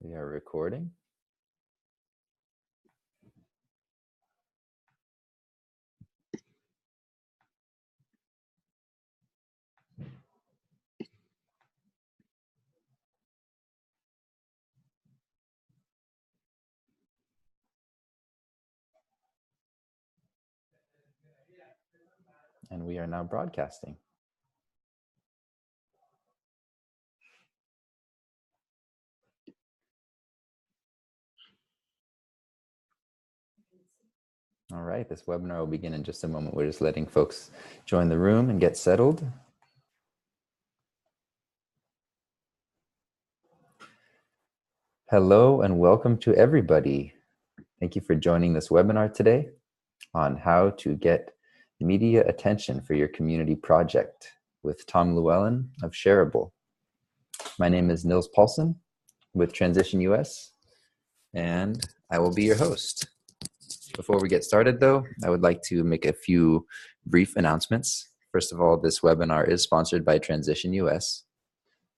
We are recording. And we are now broadcasting. All right, this webinar will begin in just a moment. We're just letting folks join the room and get settled. Hello and welcome to everybody. Thank you for joining this webinar today on how to get media attention for your community project with Tom Llewellyn of Shareable. My name is Nils Paulson with Transition US, and I will be your host. Before we get started though, I would like to make a few brief announcements. First of all, this webinar is sponsored by Transition US,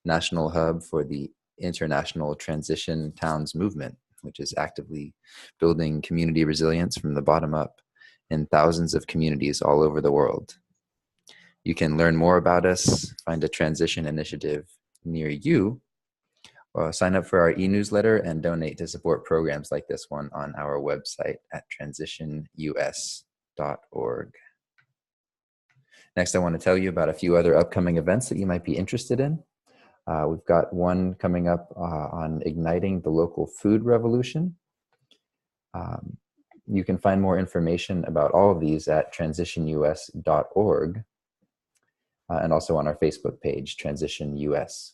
National Hub for the International Transition Towns Movement, which is actively building community resilience from the bottom up in thousands of communities all over the world. You can learn more about us, find a transition initiative near you, sign up for our e-newsletter and donate to support programs like this one on our website at transitionus.org. Next, I want to tell you about a few other upcoming events that you might be interested in. We've got one coming up on igniting the local food revolution. You can find more information about all of these at transitionus.org and also on our Facebook page, Transition US.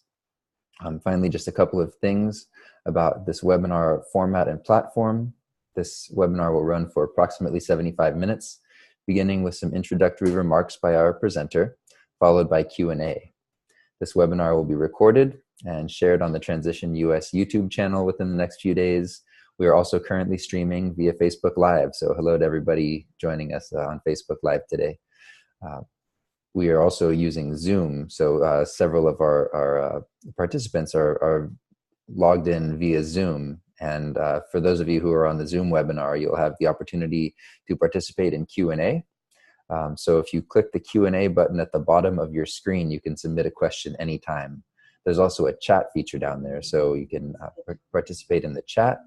Finally, just a couple of things about this webinar format and platform. This webinar will run for approximately 75 minutes, beginning with some introductory remarks by our presenter, followed by Q&A. This webinar will be recorded and shared on the Transition US YouTube channel within the next few days. We are also currently streaming via Facebook Live, so hello to everybody joining us on Facebook Live today. We are also using Zoom, so several of our participants are logged in via Zoom. And for those of you who are on the Zoom webinar, you'll have the opportunity to participate in Q&A. So if you click the Q&A button at the bottom of your screen, you can submit a question anytime. There's also a chat feature down there, so you can participate in the chat.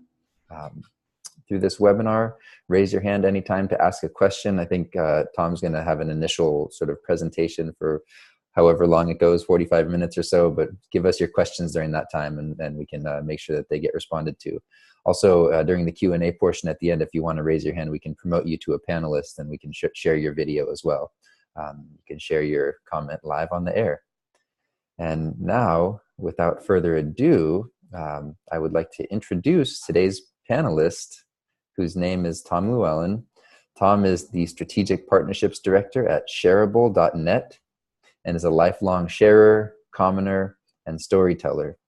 Through this webinar, raise your hand anytime to ask a question. I think Tom's going to have an initial sort of presentation for however long it goes, 45 minutes or so, but give us your questions during that time and we can make sure that they get responded to. Also, during the Q&A portion at the end, if you want to raise your hand, we can promote you to a panelist and we can share your video as well. You can share your comment live on the air. And now, without further ado, I would like to introduce today's panelist, whose name is Tom Llewellyn. Tom is the Strategic Partnerships Director at Shareable.net and is a lifelong sharer, commenter, and storyteller.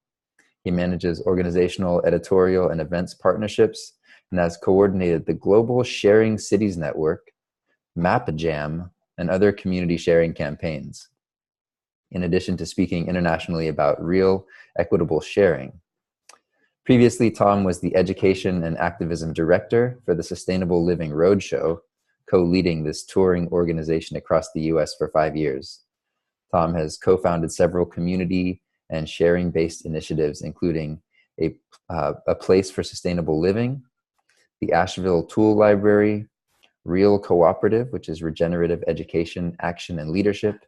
He manages organizational, editorial, and events partnerships and has coordinated the Global Sharing Cities Network, Map Jam, and other community sharing campaigns, in addition to speaking internationally about real, equitable sharing. Previously, Tom was the Education and Activism Director for the Sustainable Living Roadshow, co-leading this touring organization across the US for 5 years. Tom has co-founded several community and sharing-based initiatives, including a Place for Sustainable Living, the Asheville Tool Library, Real Cooperative, which is regenerative education, action, and leadership,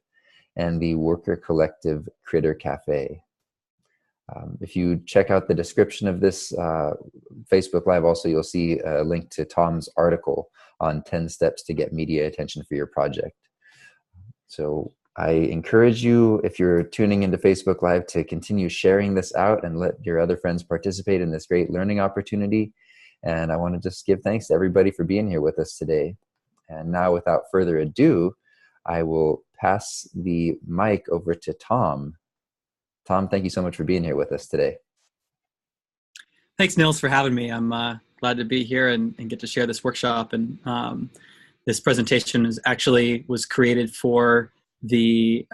and the Worker Collective Critter Cafe. If you check out the description of this Facebook Live, also you'll see a link to Tom's article on 10 steps to get media attention for your project. So I encourage you, if you're tuning into Facebook Live, to continue sharing this out and let your other friends participate in this great learning opportunity. And I want to just give thanks to everybody for being here with us today. And now, without further ado, I will pass the mic over to Tom. Tom, thank you so much for being here with us today. Thanks, Nils, for having me. I'm glad to be here and get to share this workshop. And this presentation was created for the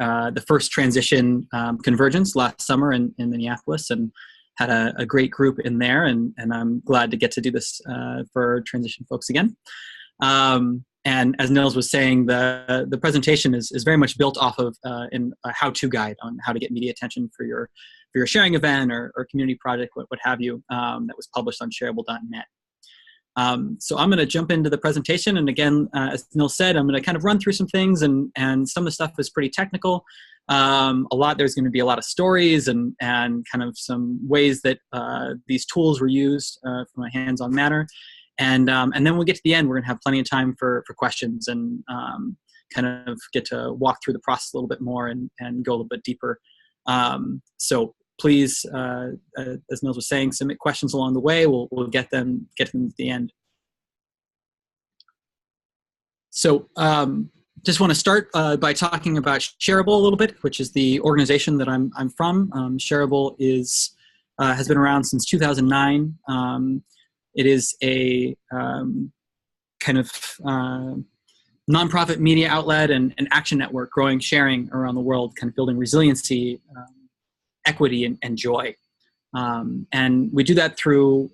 first transition convergence last summer in Minneapolis, and had a great group in there, and I'm glad to get to do this for transition folks again. And as Nils was saying, the presentation is very much built off of in a how-to guide on how to get media attention for your sharing event or community project, what have you, that was published on shareable.net. So I'm going to jump into the presentation, and again, as Nils said, I'm going to kind of run through some things, and some of the stuff is pretty technical. There's going to be a lot of stories and kind of some ways that these tools were used from a hands-on manner. And then when we get to the end, we're going to have plenty of time for questions and kind of get to walk through the process a little bit more and go a little bit deeper. So please, as Nils was saying, submit questions along the way. We'll get them at the end. So just want to start by talking about Shareable a little bit, which is the organization that I'm from. Shareable has been around since 2009. It is a kind of nonprofit media outlet and action network, growing sharing around the world, kind of building resiliency, equity, and joy. And we do that through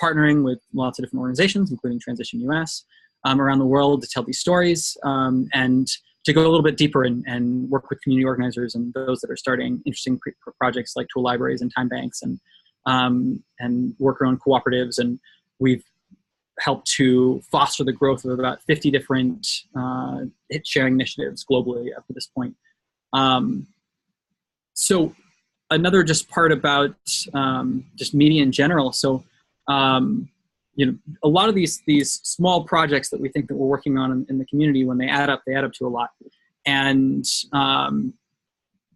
partnering with lots of different organizations, including Transition US, around the world to tell these stories and to go a little bit deeper and work with community organizers and those that are starting interesting projects like tool libraries and time banks and work around cooperatives. And we've helped to foster the growth of about 50 different hit sharing initiatives globally up to this point. So another just part about just media in general. So, a lot of these small projects that we think that we're working on in the community, when they add up to a lot. And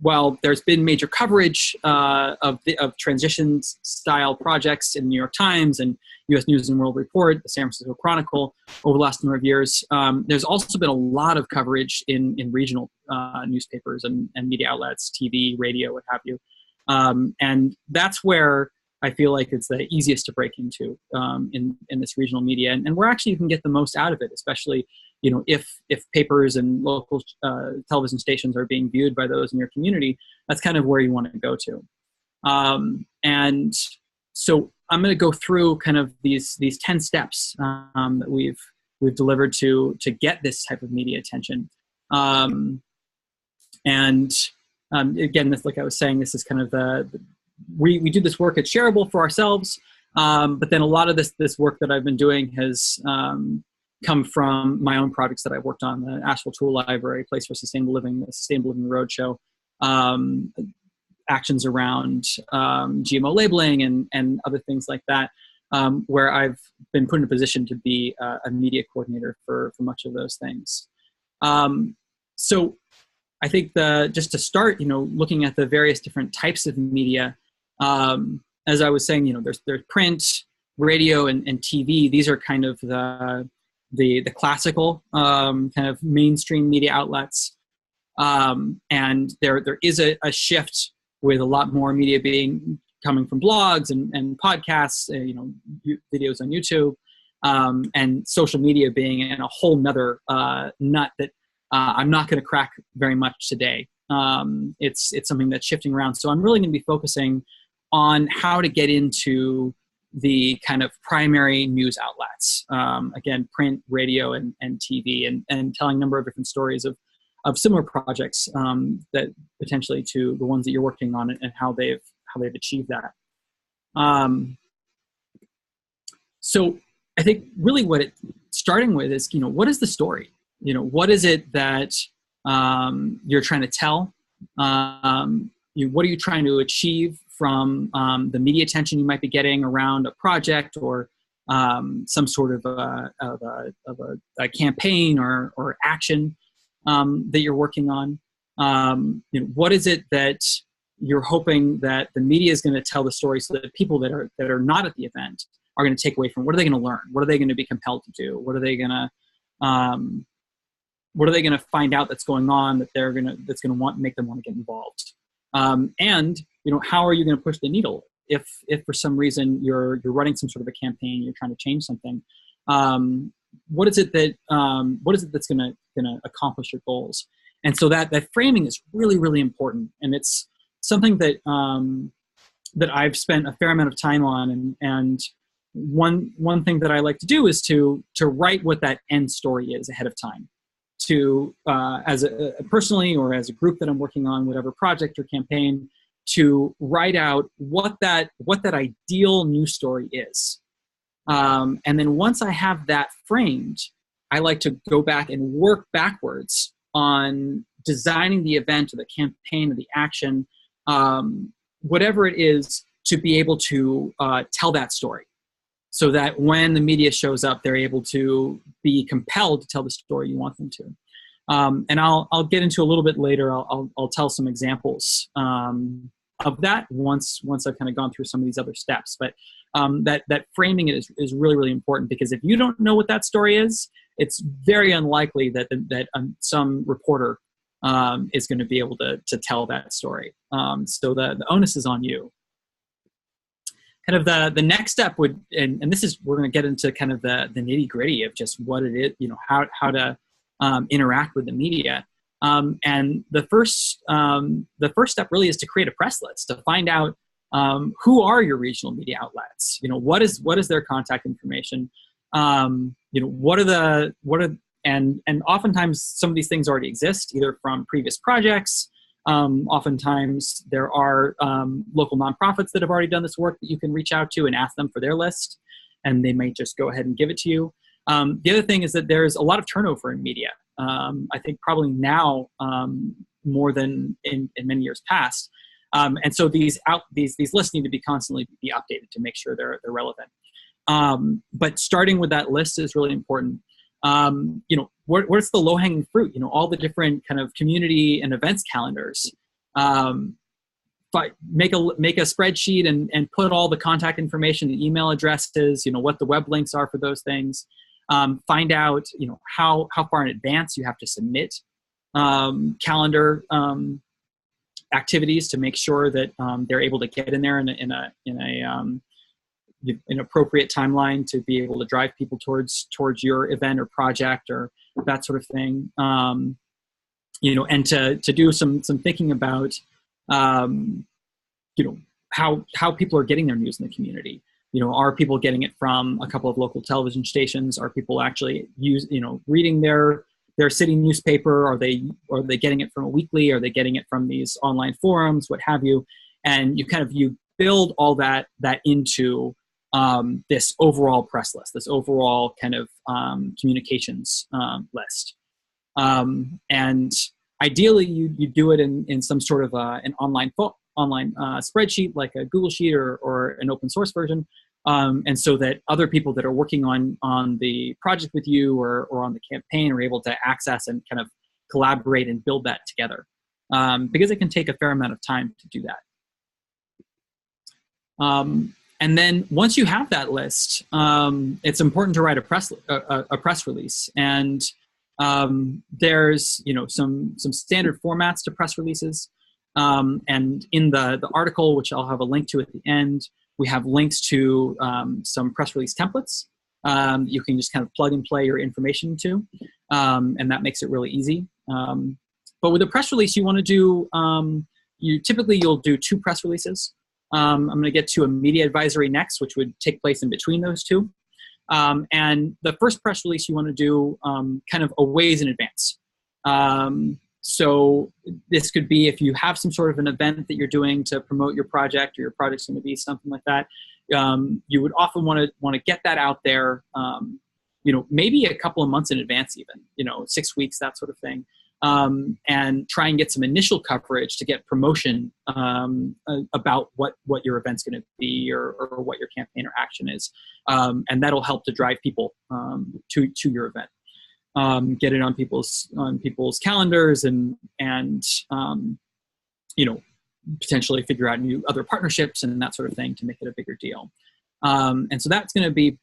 while there's been major coverage of transitions style projects in the New York Times and U.S. News and World Report, the San Francisco Chronicle, over the last number of years, there's also been a lot of coverage in regional newspapers and media outlets, TV, radio, what have you. And that's where I feel like it's the easiest to break into in this regional media, and where actually you can get the most out of it, especially if papers and local television stations are being viewed by those in your community. That's kind of where you want to go to. And so I'm going to go through kind of these 10 steps that we've delivered to get this type of media attention. Again, this, like I was saying, this is kind of we do this work at Shareable for ourselves, but then a lot of this work that I've been doing has come from my own projects that I've worked on: the Asheville Tool Library, Place for Sustainable Living, the Sustainable Living Roadshow, actions around GMO labeling and other things like that, where I've been put in a position to be a media coordinator for much of those things. So I think just to start, looking at the various different types of media, as I was saying, there's print, radio, and TV. These are kind of the classical kind of mainstream media outlets. And there is a shift with a lot more media coming from blogs and podcasts, videos on YouTube, and social media being in a whole nother nut that I'm not going to crack very much today. It's something that's shifting around. So I'm really going to be focusing on how to get into the kind of primary news outlets. Again, print, radio, and TV, and telling a number of different stories of similar projects that potentially to the ones that you're working on and how they've achieved that. So I think really what it's starting with is, what is the story? What is it that you're trying to tell? What are you trying to achieve from the media attention you might be getting around a project or some sort of a campaign or action that you're working on? What is it that you're hoping that the media is going to tell the story so that people that are not at the event are going to take away from? What are they going to learn? What are they going to be compelled to do? What are they going to find out that's going on that's going to make them want to get involved? And how are you going to push the needle if for some reason you're running some sort of a campaign, you're trying to change something? What is it that's going to accomplish your goals? And so that framing is really, really important, and it's something that that I've spent a fair amount of time on, and one thing that I like to do is to write what that end story is ahead of time, to as a personally or as a group that I'm working on, whatever project or campaign, to write out what that ideal news story is. And then once I have that framed, I like to go back and work backwards on designing the event or the campaign or the action, whatever it is, to be able to tell that story, so that when the media shows up, they're able to be compelled to tell the story you want them to. And I'll get into a little bit later. I'll tell some examples of that once I've kind of gone through some of these other steps. But that framing is really, really important, because if you don't know what that story is, it's very unlikely that some reporter is going to be able to tell that story. So the onus is on you. Kind of the next step would, and this is, we're going to get into kind of the nitty gritty of just what it is, how to interact with the media. And the first step really is to create a press list, to find out who are your regional media outlets. What is their contact information? And oftentimes some of these things already exist, either from previous projects. Oftentimes there are local nonprofits that have already done this work that you can reach out to and ask them for their list, and they might just go ahead and give it to you. The other thing is that there's a lot of turnover in media. I think probably now more than in many years past. And so these lists need to be constantly be updated to make sure they're relevant. But starting with that list is really important. What's the low-hanging fruit? All the different kind of community and events calendars. But make a spreadsheet and put all the contact information, the email addresses, what the web links are for those things. Find out, how far in advance you have to submit calendar activities to make sure that they're able to get in there in an appropriate timeline to be able to drive people towards your event or project or that sort of thing. And to do some thinking about, how people are getting their news in the community. Are people getting it from a couple of local television stations? Are people actually reading their city newspaper? Are they getting it from a weekly? Are they getting it from these online forums? What have you? And you build all that into this overall press list, this overall kind of communications list. And ideally, you do it in some sort of an online spreadsheet, like a Google Sheet or an open source version, and so that other people that are working on the project with you or on the campaign are able to access and kind of collaborate and build that together, because it can take a fair amount of time to do that. And then once you have that list, it's important to write a press release. And there's some standard formats to press releases. And in the article, which I'll have a link to at the end, we have links to some press release templates. You can just kind of plug and play your information into, and that makes it really easy. But with a press release, you want to do, you'll do 2 press releases. I'm going to get to a media advisory next, which would take place in between those 2. And the first press release you want to do kind of a ways in advance. So this could be if you have some sort of an event that you're doing to promote your project, or your project's going to be something like that. You would often want to get that out there, maybe a couple of months in advance, even 6 weeks, that sort of thing. And try and get some initial coverage to get promotion about what your event's going to be or what your campaign or action is, and that'll help to drive people to your event. Get it on people's calendars and potentially figure out new other partnerships and that sort of thing to make it a bigger deal. And so that's going to be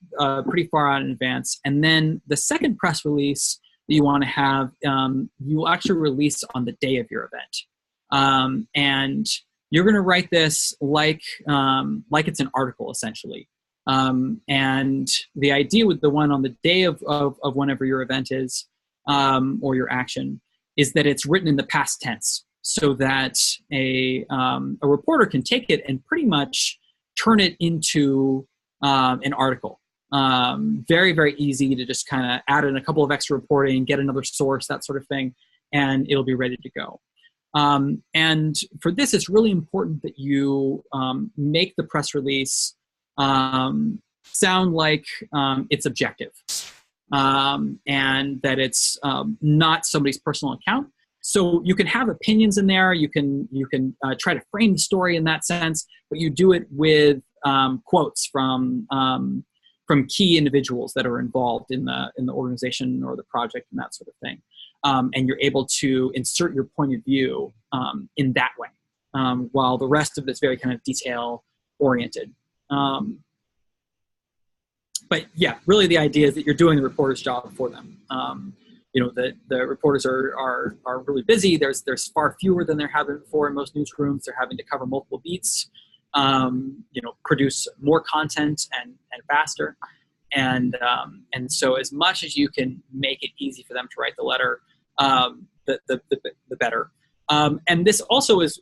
pretty far out in advance. And then the second press release that you want to have, you will actually release on the day of your event. And you're going to write this like it's an article, essentially. And the idea with the one on the day of whenever your event is, or your action, is that it's written in the past tense. so that a reporter can take it and pretty much turn it into an article. Very, very easy to just kind of add in a couple of extra reporting, get another source, that sort of thing, and it'll be ready to go. And for this, it's really important that you make the press release sound like it's objective, and that it's not somebody's personal account. So you can have opinions in there. You can try to frame the story in that sense, but you do it with quotes from key individuals that are involved in the organization or the project and that sort of thing. And you're able to insert your point of view in that way, while the rest of it's very kind of detail oriented. But yeah, really the idea is that you're doing the reporter's job for them. The reporters are really busy. There's far fewer than there have been before in most newsrooms. They're having to cover multiple beats, produce more content and faster. And so as much as you can make it easy for them to write the letter, the better. And this also is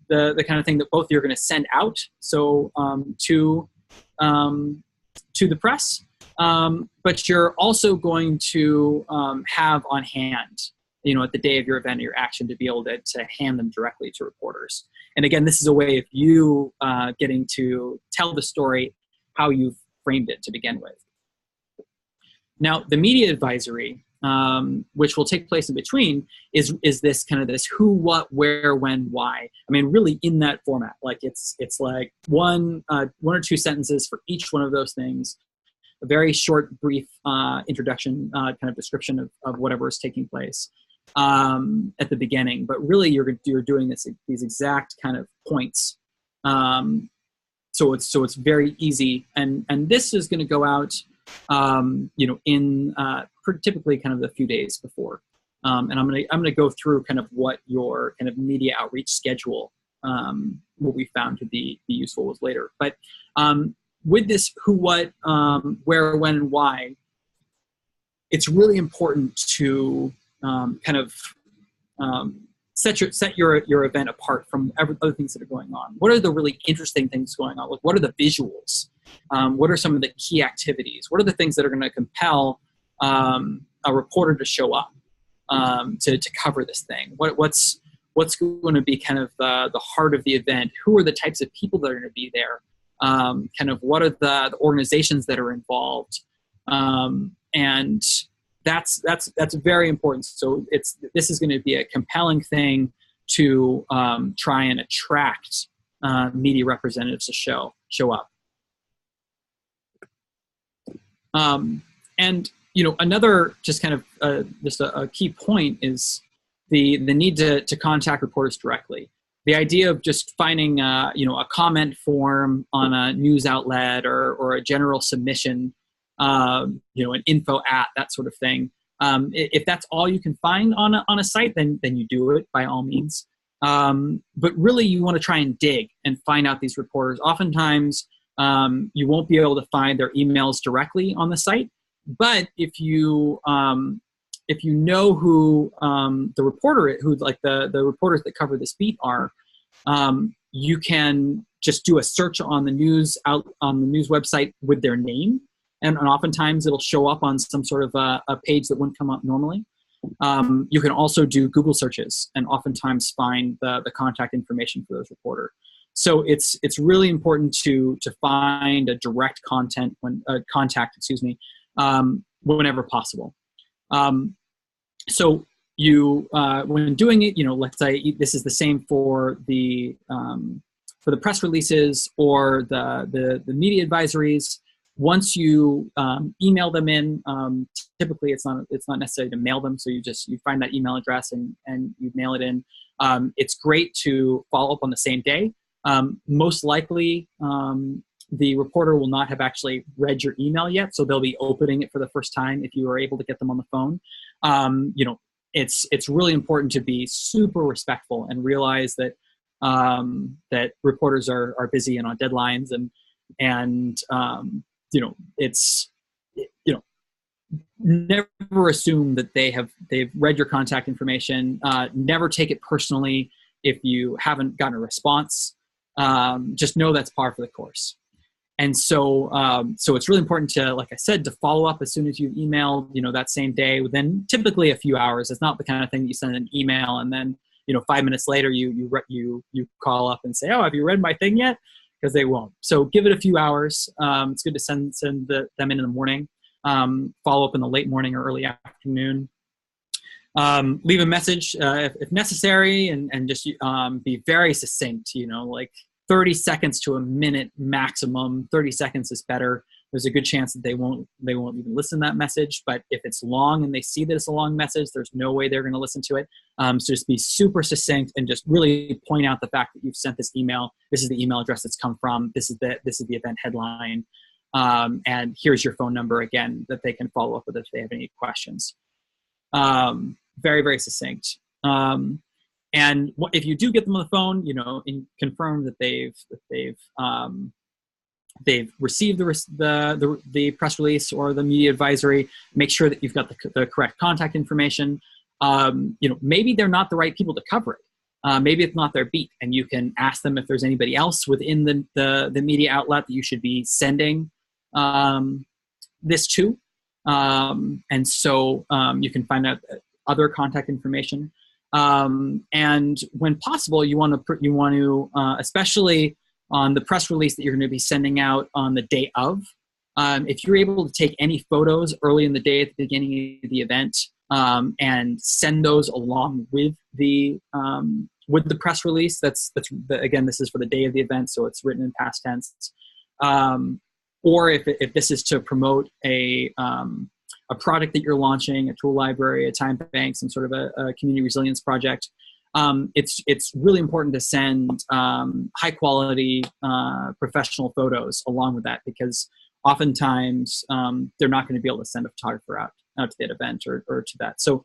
the kind of thing that both you're going to send out. So to the press, but you're also going to have on hand, at the day of your event or your action, to be able to hand them directly to reporters. And again, this is a way of you getting to tell the story how you've framed it to begin with. Now, the media advisory, which will take place in between, is this kind of this who, what, where, when, why. I mean, really in that format. Like it's like one or two sentences for each one of those things. A very short, brief introduction, kind of description of whatever is taking place at the beginning. But really, you're doing these exact kind of points. So it's very easy, and this is going to go out, in typically kind of a few days before. And I'm gonna go through kind of what your kind of media outreach schedule, what we found to be useful was later. But with this who, what, where, when, and why, it's really important to kind of set your event apart from other things that are going on. What are the really interesting things going on? Like, what are the visuals? What are some of the key activities? What are the things that are going to compel a reporter to show up to cover this thing? What's going to be kind of the heart of the event? Who are the types of people that are going to be there? Kind of what are the organizations that are involved? And that's very important. So this is going to be a compelling thing to try and attract media representatives to show up. And another just kind of just a key point is the need to contact reporters directly. The idea of just finding a comment form on a news outlet or a general submission, an info at, that sort of thing. If that's all you can find on a site, then you do it by all means. But really, you want to try and dig and find out these reporters. Oftentimes, you won't be able to find their emails directly on the site. But if you know who the reporter, who like the reporters that cover this beat are, you can just do a search on the news website with their name, and oftentimes it'll show up on some sort of a page that wouldn't come up normally. You can also do Google searches and oftentimes find the contact information for those reporters. So it's really important to find a direct contact, whenever possible. So you when doing it, let's say this is the same for the press releases or the media advisories. Once you email them in, typically it's not necessary to mail them. So you find that email address and you mail it in. It's great to follow up on the same day. Most likely, the reporter will not have actually read your email yet, so they'll be opening it for the first time if you are able to get them on the phone. It's really important to be super respectful and realize that that reporters are busy and on deadlines, and it's never assume that they've read your contact information. Never take it personally. if you haven't gotten a response, just know that's par for the course. And so, so it's really important to, like I said, to follow up as soon as you've emailed, that same day, within typically a few hours. It's not the kind of thing you send an email and then, 5 minutes later you call up and say, oh, have you read my thing yet? Because they won't. So give it a few hours. It's good to send them in the morning, follow up in the late morning or early afternoon. Leave a message if necessary, and just be very succinct, like 30 seconds to a minute maximum. 30 seconds is better. There's a good chance that they won't even listen to that message. But if it's long and they see that it's a long message, there's no way they're going to listen to it. So just be super succinct and just really point out the fact that you've sent this email. This is the email address it's come from. This is the event headline. And here's your phone number again that they can follow up with if they have any questions. Very, very succinct. And if you do get them on the phone, and confirm that they've received the press release or the media advisory. Make sure that you've got the correct contact information. Maybe they're not the right people to cover it. Maybe it's not their beat, and you can ask them if there's anybody else within the media outlet that you should be sending this to. And so you can find out other contact information. And when possible, you want to, especially on the press release that you're going to be sending out on the day of, if you're able to take any photos early in the day at the beginning of the event, and send those along with the press release, again, this is for the day of the event, so it's written in past tense. Or if this is to promote a product that you're launching, a tool library, a time bank, some sort of a community resilience project, it's really important to send high quality professional photos along with that, because oftentimes they're not going to be able to send a photographer out to that event or to that. So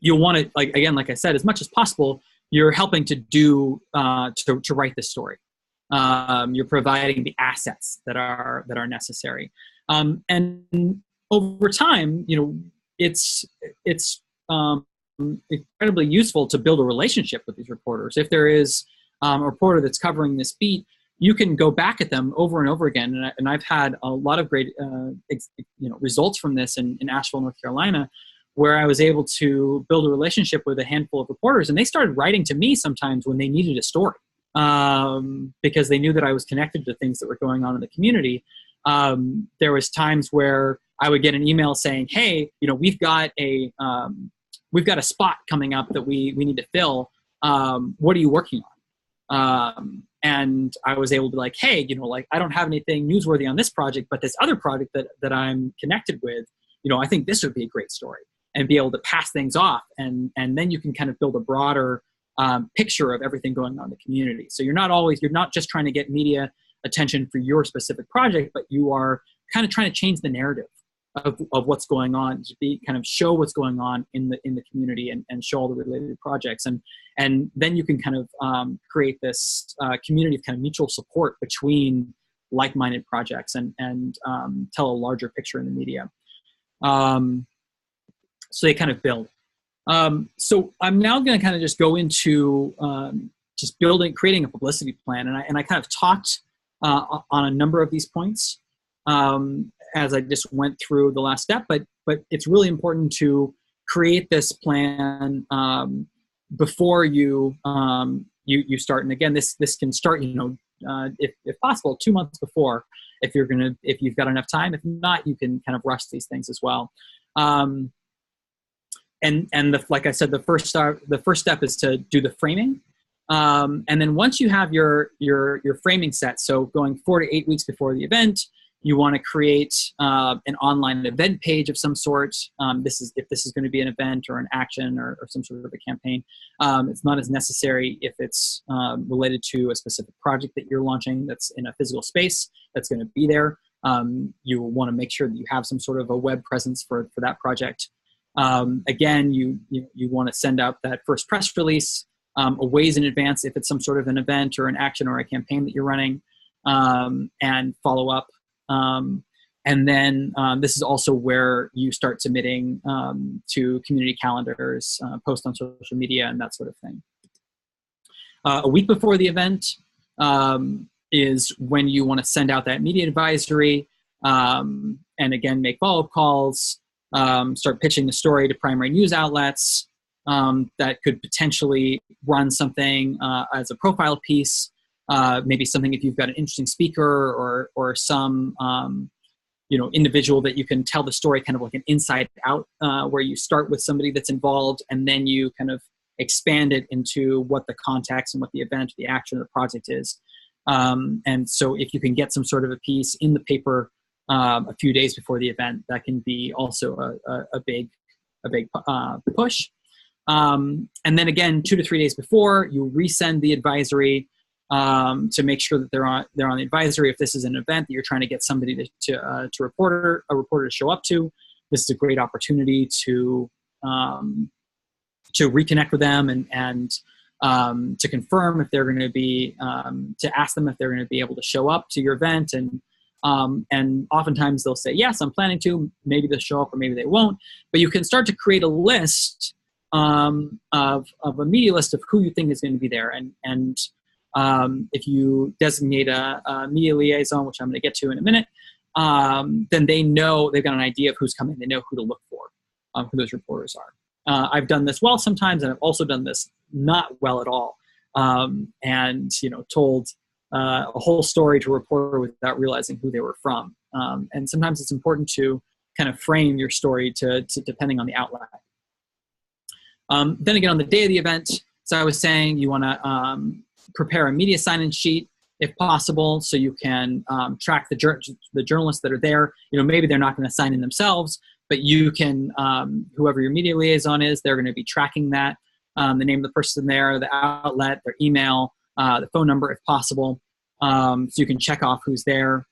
you'll want to, like I said, as much as possible, you're helping to do to write this story. You're providing the assets that are necessary. And over time, it's incredibly useful to build a relationship with these reporters. If there is a reporter that's covering this beat, you can go back at them over and over again. And I've had a lot of great results from this in Asheville, North Carolina, where I was able to build a relationship with a handful of reporters, and they started writing to me sometimes when they needed a story, because they knew that I was connected to things that were going on in the community. There was times where I would get an email saying, "Hey, we've got a spot coming up that we need to fill. What are you working on?" And I was able to "Hey, I don't have anything newsworthy on this project, but this other project that I'm connected with, I think this would be a great story," and be able to pass things off, and then you can kind of build a broader picture of everything going on in the community. So you're not just trying to get media attention for your specific project, but you are kind of trying to change the narrative of what's going on, to show what's going on in the community, and show all the related projects, and then you can kind of create this community of kind of mutual support between like-minded projects, and tell a larger picture in the media. So they kind of build. So I'm now going to kind of just go into just creating a publicity plan, and I kind of talked on a number of these points as I just went through the last step, but it's really important to create this plan before you start. And again, this can start, if possible, 2 months before, if you've got enough time. If not, you can kind of rush these things as well. And like I said, the first step is to do the framing. And then once you have your framing set, so going 4 to 8 weeks before the event, you want to create an online event page of some sort. If this is going to be an event or an action or some sort of a campaign. It's not as necessary if it's related to a specific project that you're launching that's in a physical space that's going to be there. You want to make sure that you have some sort of a web presence for that project. Again, you want to send out that first press release a ways in advance if it's some sort of an event or an action or a campaign that you're running, and follow up. And And then this is also where you start submitting to community calendars, post on social media, and that sort of thing. A week before the event is when you want to send out that media advisory, and again, make follow-up calls, start pitching the story to primary news outlets that could potentially run something as a profile piece, maybe something if you've got an interesting speaker or some individual that you can tell the story kind of like an inside out, where you start with somebody that's involved and then you kind of expand it into what the context and what the event, the action of the project is. And so if you can get some sort of a piece in the paper a few days before the event, that can be also a big push. And then again, 2 to 3 days before, you resend the advisory to make sure that they're on the advisory. If this is an event that you're trying to get somebody to reporter to show up to, this is a great opportunity to reconnect with them and to confirm if they're going to be, to ask them if they're going to be able to show up to your event. And oftentimes they'll say, yes, I'm planning to. Maybe they'll show up or maybe they won't. But you can start to create a list of a media list of who you think is going to be there. And if you designate a media liaison, which I'm going to get to in a minute, then they know, they've got an idea of who's coming. They know who to look for, who those reporters are. I've done this well sometimes, and I've also done this not well at all. And told a whole story to a reporter without realizing who they were from. And sometimes it's important to kind of frame your story to depending on the outlet. Then again, on the day of the event, so I was saying you want to prepare a media sign-in sheet if possible, so you can track the journalists that are there. Maybe they're not going to sign in themselves, but you can, whoever your media liaison is, they're going to be tracking that, the name of the person there, the outlet, their email, the phone number if possible, so you can check off who's there.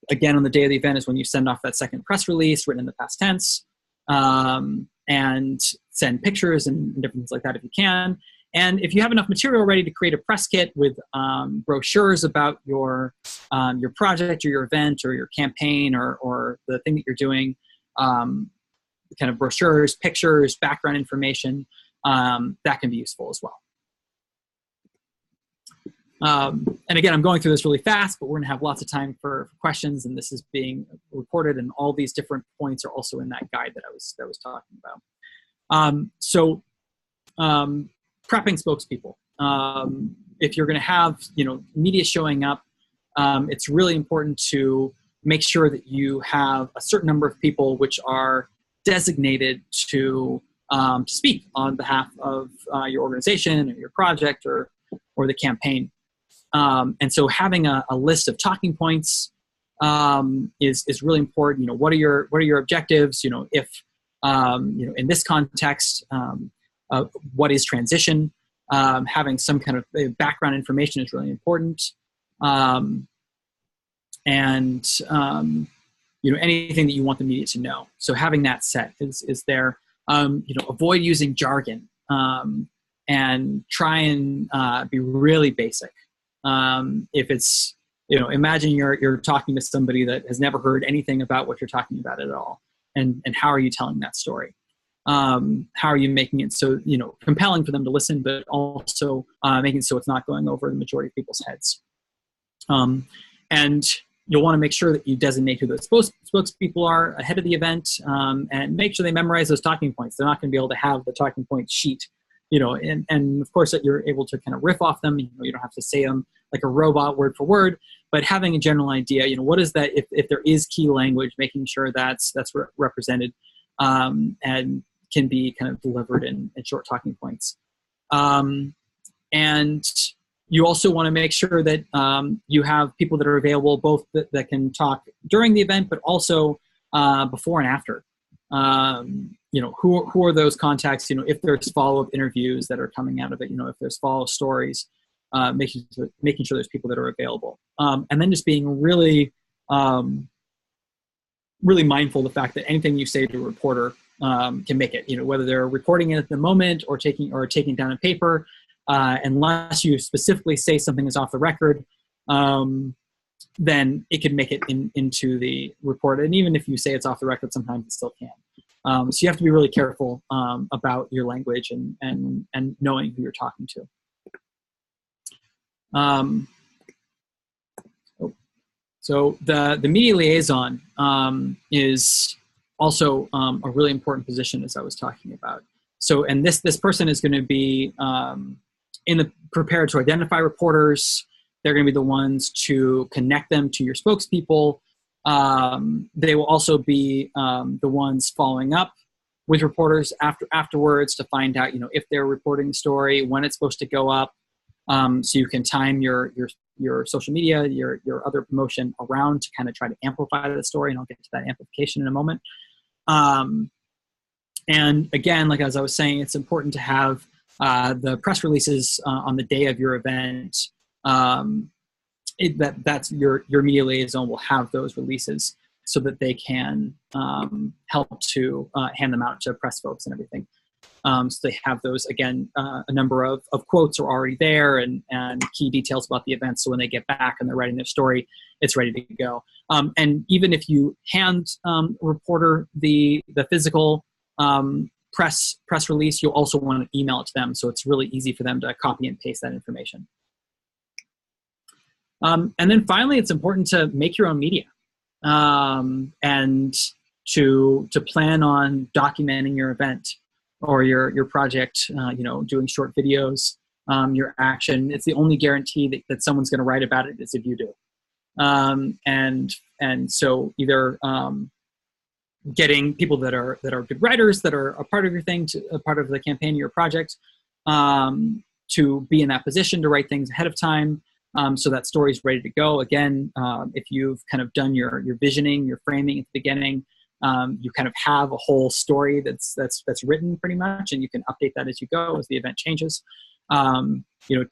Again, on the day of the event is when you send off that second press release written in the past tense, and send pictures and different things like that if you can. And if you have enough material ready to create a press kit with brochures about your project or your event or your campaign or the thing that you're doing, kind of brochures, pictures, background information, that can be useful as well. And again, I'm going through this really fast, but we're going to have lots of time for questions, and this is being recorded, and all these different points are also in that guide that I was talking about. Prepping spokespeople. If you're going to have media showing up, it's really important to make sure that you have a certain number of people which are designated to speak on behalf of your organization or your project or the campaign. And so having a list of talking points is really important. What are your objectives? If in this context, what is transition? Having some kind of background information is really important. And anything that you want the media to know. So having that set is there. Avoid using jargon, and try and be really basic. If it's, imagine you're talking to somebody that has never heard anything about what you're talking about at all. And how are you telling that story? How are you making it so, compelling for them to listen, but also making it so it's not going over the majority of people's heads. And you'll want to make sure that you designate who those spokespeople are ahead of the event, and make sure they memorize those talking points. They're not going to be able to have the talking point sheet, and of course that you're able to kind of riff off them. You don't have to say them like a robot word for word, but having a general idea, what is that, if there is key language, making sure that's represented, and can be kind of delivered in short talking points. And you also want to make sure that you have people that are available, both that can talk during the event, but also before and after. Who are those contacts? If there's follow-up interviews that are coming out of it, if there's follow stories, making sure there's people that are available. And then just being really, really mindful of the fact that anything you say to a reporter can make it, whether they're recording it at the moment or taking down on paper, unless you specifically say something is off the record, then it can make it into the report. And even if you say it's off the record, sometimes it still can. So you have to be really careful about your language and knowing who you're talking to. So the media liaison is also a really important position, as I was talking about. So, and this person is going to be prepared to identify reporters. They're going to be the ones to connect them to your spokespeople. They will also be the ones following up with reporters afterwards to find out, if they're reporting the story, when it's supposed to go up, so you can time your social media, your other promotion around to kind of try to amplify the story, and I'll get to that amplification in a moment. And again, like as I was saying, it's important to have the press releases on the day of your event. That's your media liaison will have those releases so that they can help to hand them out to press folks and everything. So they have those, again, a number of quotes are already there and key details about the event. So when they get back and they're writing their story, it's ready to go. And even if you hand reporter the physical press release, you'll also want to email it to them. So it's really easy for them to copy and paste that information. And then finally, it's important to make your own media and to plan on documenting your event or your project, doing short videos, your action. It's the only guarantee that someone's going to write about it is if you do. And so either getting people that are good writers, that are a part of your thing, a part of the campaign, your project, to be in that position to write things ahead of time, so that story's ready to go. Again, if you've kind of done your visioning, your framing at the beginning, you kind of have a whole story that's written pretty much, and you can update that as you go as the event changes.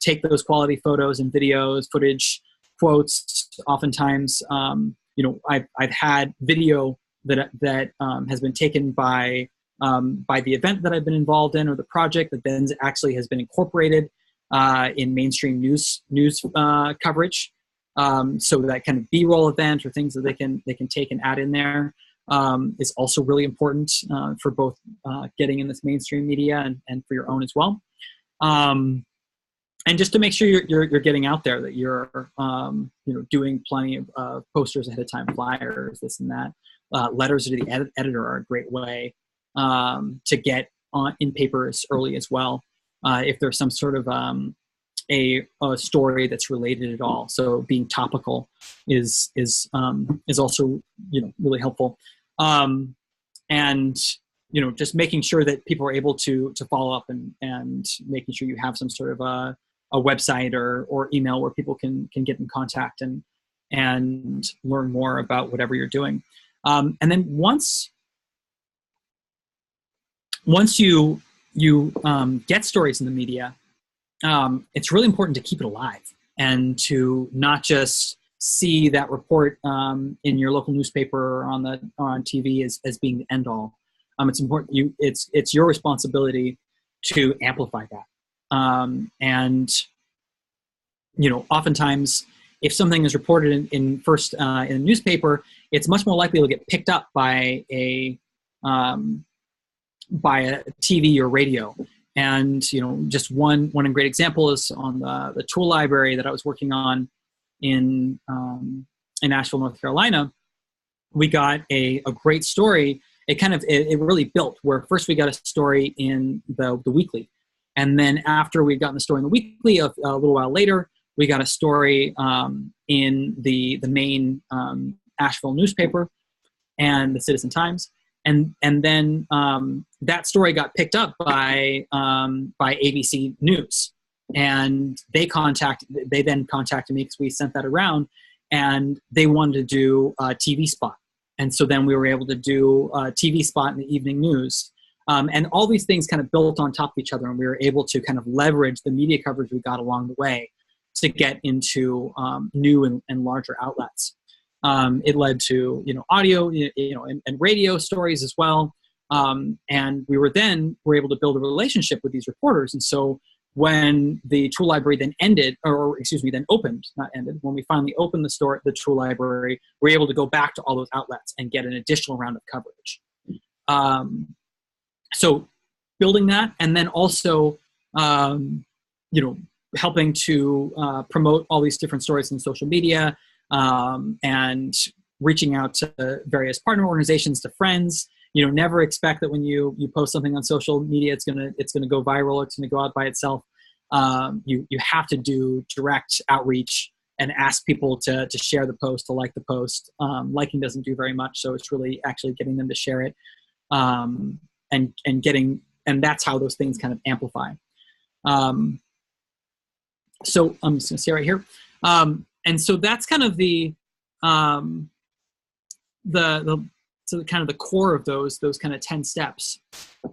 Take those quality photos and videos, footage, quotes. Oftentimes, I've had video that has been taken by the event that I've been involved in or the project that then actually has been incorporated in mainstream news coverage. So that kind of B-roll event or things that they can take and add in there is also really important for both getting in this mainstream media and for your own as well. And just to make sure you're getting out there, that you're doing plenty of posters ahead of time, flyers, this and that. Letters to the editor are a great way to get in papers early as well, if there's some sort of a story that's related at all. So being topical is also really helpful, and just making sure that people are able to follow up and making sure you have some sort of a website or email where people can get in contact and learn more about whatever you're doing. And then once you get stories in the media, it's really important to keep it alive and to not just see that report in your local newspaper or on TV as being the end all. It's important. It's your responsibility to amplify that. And oftentimes, if something is reported in a newspaper, it's much more likely to get picked up by a TV or radio. And just one great example is on the tool library that I was working on in Asheville, North Carolina. We got a great story. It really built where first we got a story in the weekly, and then after we'd gotten the story in the weekly, a little while later, we got a story in the main Asheville newspaper and the Citizen Times. And then that story got picked up by ABC News, and they then contacted me because we sent that around, and they wanted to do a TV spot. And so then we were able to do a TV spot in the evening news. And all these things kind of built on top of each other, and we were able to kind of leverage the media coverage we got along the way to get into new and larger outlets. It led to audio, and radio stories as well. And we were able to build a relationship with these reporters. And so when the tool library then ended, or excuse me, then opened, not ended, when we finally opened the tool library, we're able to go back to all those outlets and get an additional round of coverage. So building that, and then also, helping to promote all these different stories in social media, and reaching out to various partner organizations, to friends. Never expect that when you post something on social media, it's gonna go viral, or it's gonna go out by itself. You have to do direct outreach and ask people to share the post, to like the post. Liking doesn't do very much, so it's really actually getting them to share it, and that's how those things kind of amplify. So I'm just gonna say right here, and so that's kind of the kind of the core of those kind of 10 steps.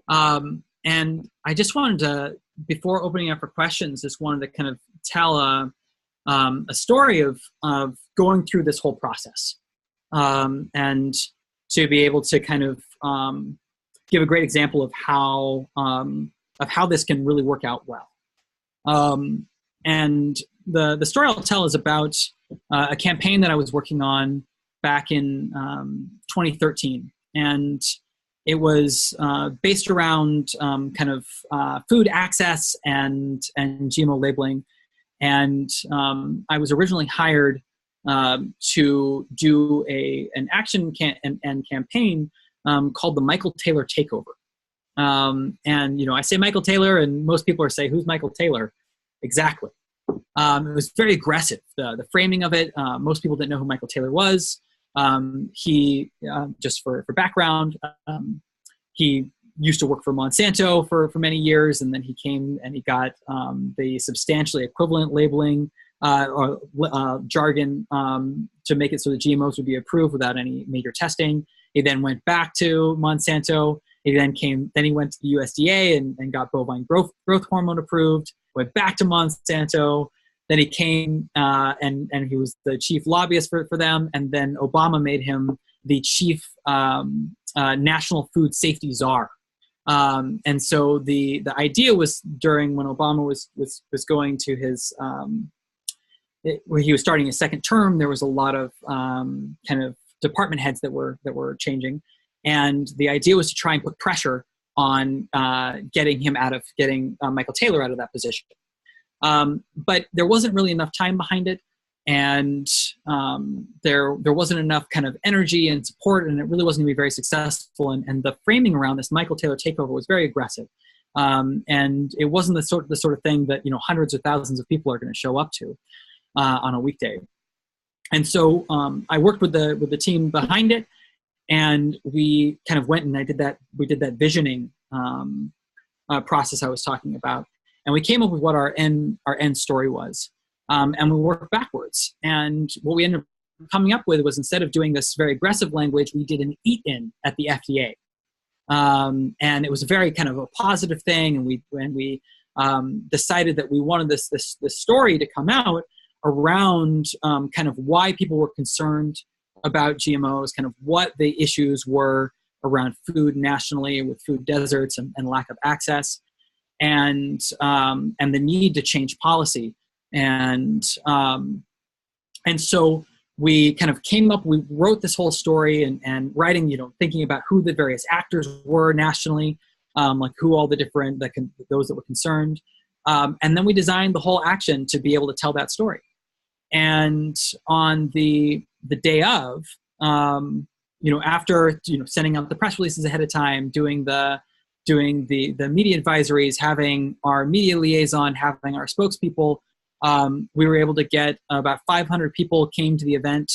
And I just wanted to, before opening up for questions, just wanted to kind of tell a story of going through this whole process, and to be able to kind of give a great example of how this can really work out well. And the story I'll tell is about a campaign that I was working on back in 2013, and it was based around kind of food access and GMO labeling. And I was originally hired to do an action and campaign called the Michael Taylor Takeover. And I say Michael Taylor, and most people are saying, "Who's Michael Taylor?" Exactly. It was very aggressive. The framing of it, most people didn't know who Michael Taylor was. He, just for background, he used to work for Monsanto for many years, and then he came and he got the substantially equivalent labeling or jargon to make it so that GMOs would be approved without any major testing. He then went back to Monsanto. He went to the USDA and got bovine growth hormone approved. Went back to Monsanto. Then he came and he was the chief lobbyist for them. And then Obama made him the chief national food safety czar. And so the idea was, during when Obama was going to his where he was starting his second term, there was a lot of kind of department heads that were changing, and the idea was to try and put pressure on getting Michael Taylor out of that position. But there wasn't really enough time behind it, and there wasn't enough kind of energy and support, and it really wasn't going to be very successful. And the framing around this Michael Taylor takeover was very aggressive, and it wasn't the sort of thing that hundreds or thousands of people are going to show up to on a weekday. And so I worked with the team behind it, and we kind of went and we did that visioning process I was talking about. And we came up with what our end story was, and we worked backwards. And what we ended up coming up with was, instead of doing this very aggressive language, we did an eat-in at the FDA, and it was a very kind of a positive thing. And we decided that we wanted this story to come out around kind of why people were concerned about GMOs, kind of what the issues were around food nationally, with food deserts and lack of access. And the need to change policy, and so we kind of we wrote this whole story and writing, thinking about who the various actors were nationally, like who all the different those that were concerned, and then we designed the whole action to be able to tell that story. And on the day of, after sending out the press releases ahead of time, doing the media advisories, having our media liaison, having our spokespeople, we were able to get about 500 people came to the event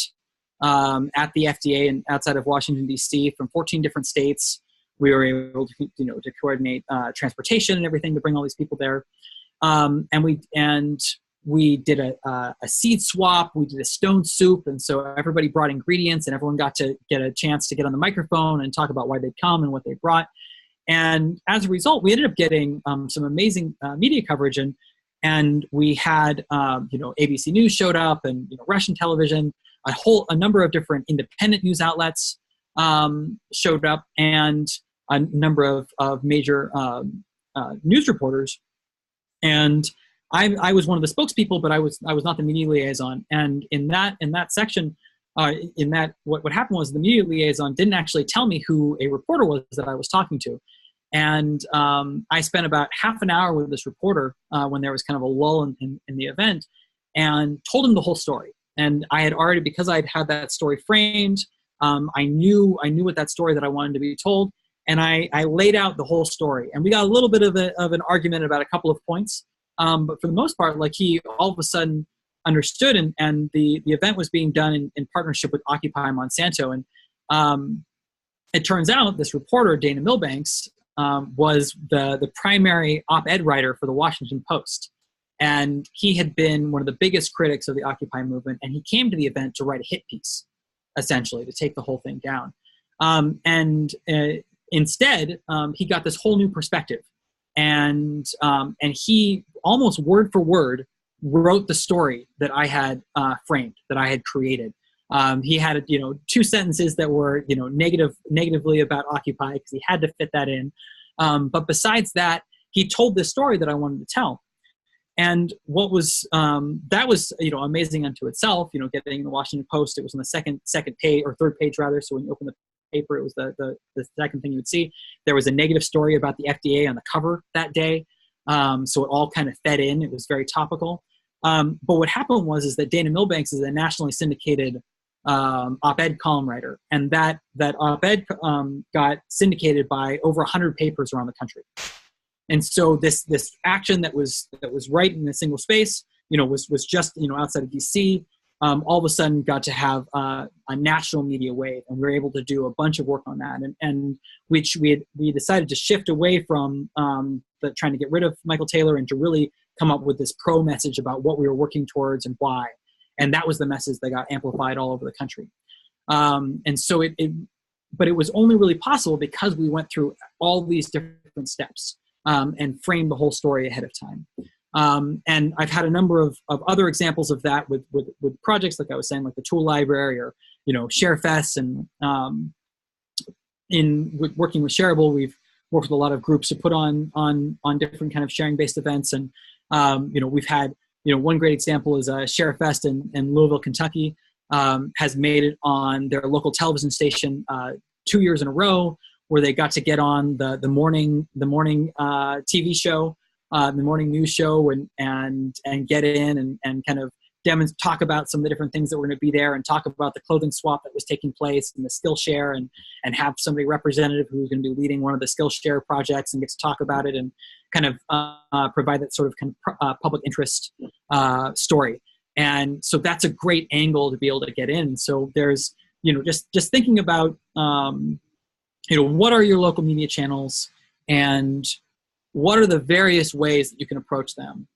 at the FDA and outside of Washington, D.C. from 14 different states. We were able to, to coordinate transportation and everything to bring all these people there. And we did a seed swap. We did a stone soup. And so everybody brought ingredients, and everyone got to get a chance to get on the microphone and talk about why they'd come and what they brought. And as a result, we ended up getting some amazing media coverage, and we had ABC News showed up, and Russian television, a number of different independent news outlets showed up, and a number of major news reporters. And I was one of the spokespeople, but I was not the media liaison. And in that section, what happened was the media liaison didn't actually tell me who a reporter was that I was talking to. And I spent about half an hour with this reporter when there was kind of a lull in the event, and told him the whole story. And I had already, because I'd had that story framed, I knew what that story that I wanted to be told, and I laid out the whole story. And we got a little bit of an argument about a couple of points, but for the most part, like, he all of a sudden understood, and the event was being done in partnership with Occupy Monsanto. And it turns out this reporter, Dana Milbanks, was the primary op-ed writer for the Washington Post. And he had been one of the biggest critics of the Occupy movement, and he came to the event to write a hit piece, essentially, to take the whole thing down. Instead, he got this whole new perspective. And he, almost word for word, wrote the story that I had framed, that I had created. He had, 2 sentences that were, negatively about Occupy, because he had to fit that in. But besides that, he told this story that I wanted to tell. And what was, that was, amazing unto itself, getting the Washington Post. It was on the second page, or third page rather. So when you open the paper, it was the second thing you would see. There was a negative story about the FDA on the cover that day. So it all kind of fed in. It was very topical. But what happened is that Dana Milbanks is a nationally syndicated op-ed column writer, and that op-ed got syndicated by over 100 papers around the country. And so this action that was right in a single space, was just outside of DC, all of a sudden got to have a national media wave, and we were able to do a bunch of work on that, and which we decided to shift away from trying to get rid of Michael Taylor, and to really come up with this pro message about what we were working towards and why. And that was the message that got amplified all over the country. And so but it was only really possible because we went through all these different steps and framed the whole story ahead of time. And I've had a number of other examples of that with projects, like I was saying, like the Tool Library, or ShareFest, and working with Shareable, we've worked with a lot of groups to put on different kind of sharing-based events. And we've had one great example is ShareFest in Louisville, Kentucky, has made it on their local television station 2 years in a row, where they got to get on the morning TV show, the morning news show, and get in and kind of talk about some of the different things that were going to be there, and talk about the clothing swap that was taking place, and the Skillshare, and have somebody representative who's going to be leading one of the Skillshare projects and get to talk about it, and kind of provide that sort of public interest story. And so that's a great angle to be able to get in. So there's, just thinking about, what are your local media channels, and what are the various ways that you can approach them?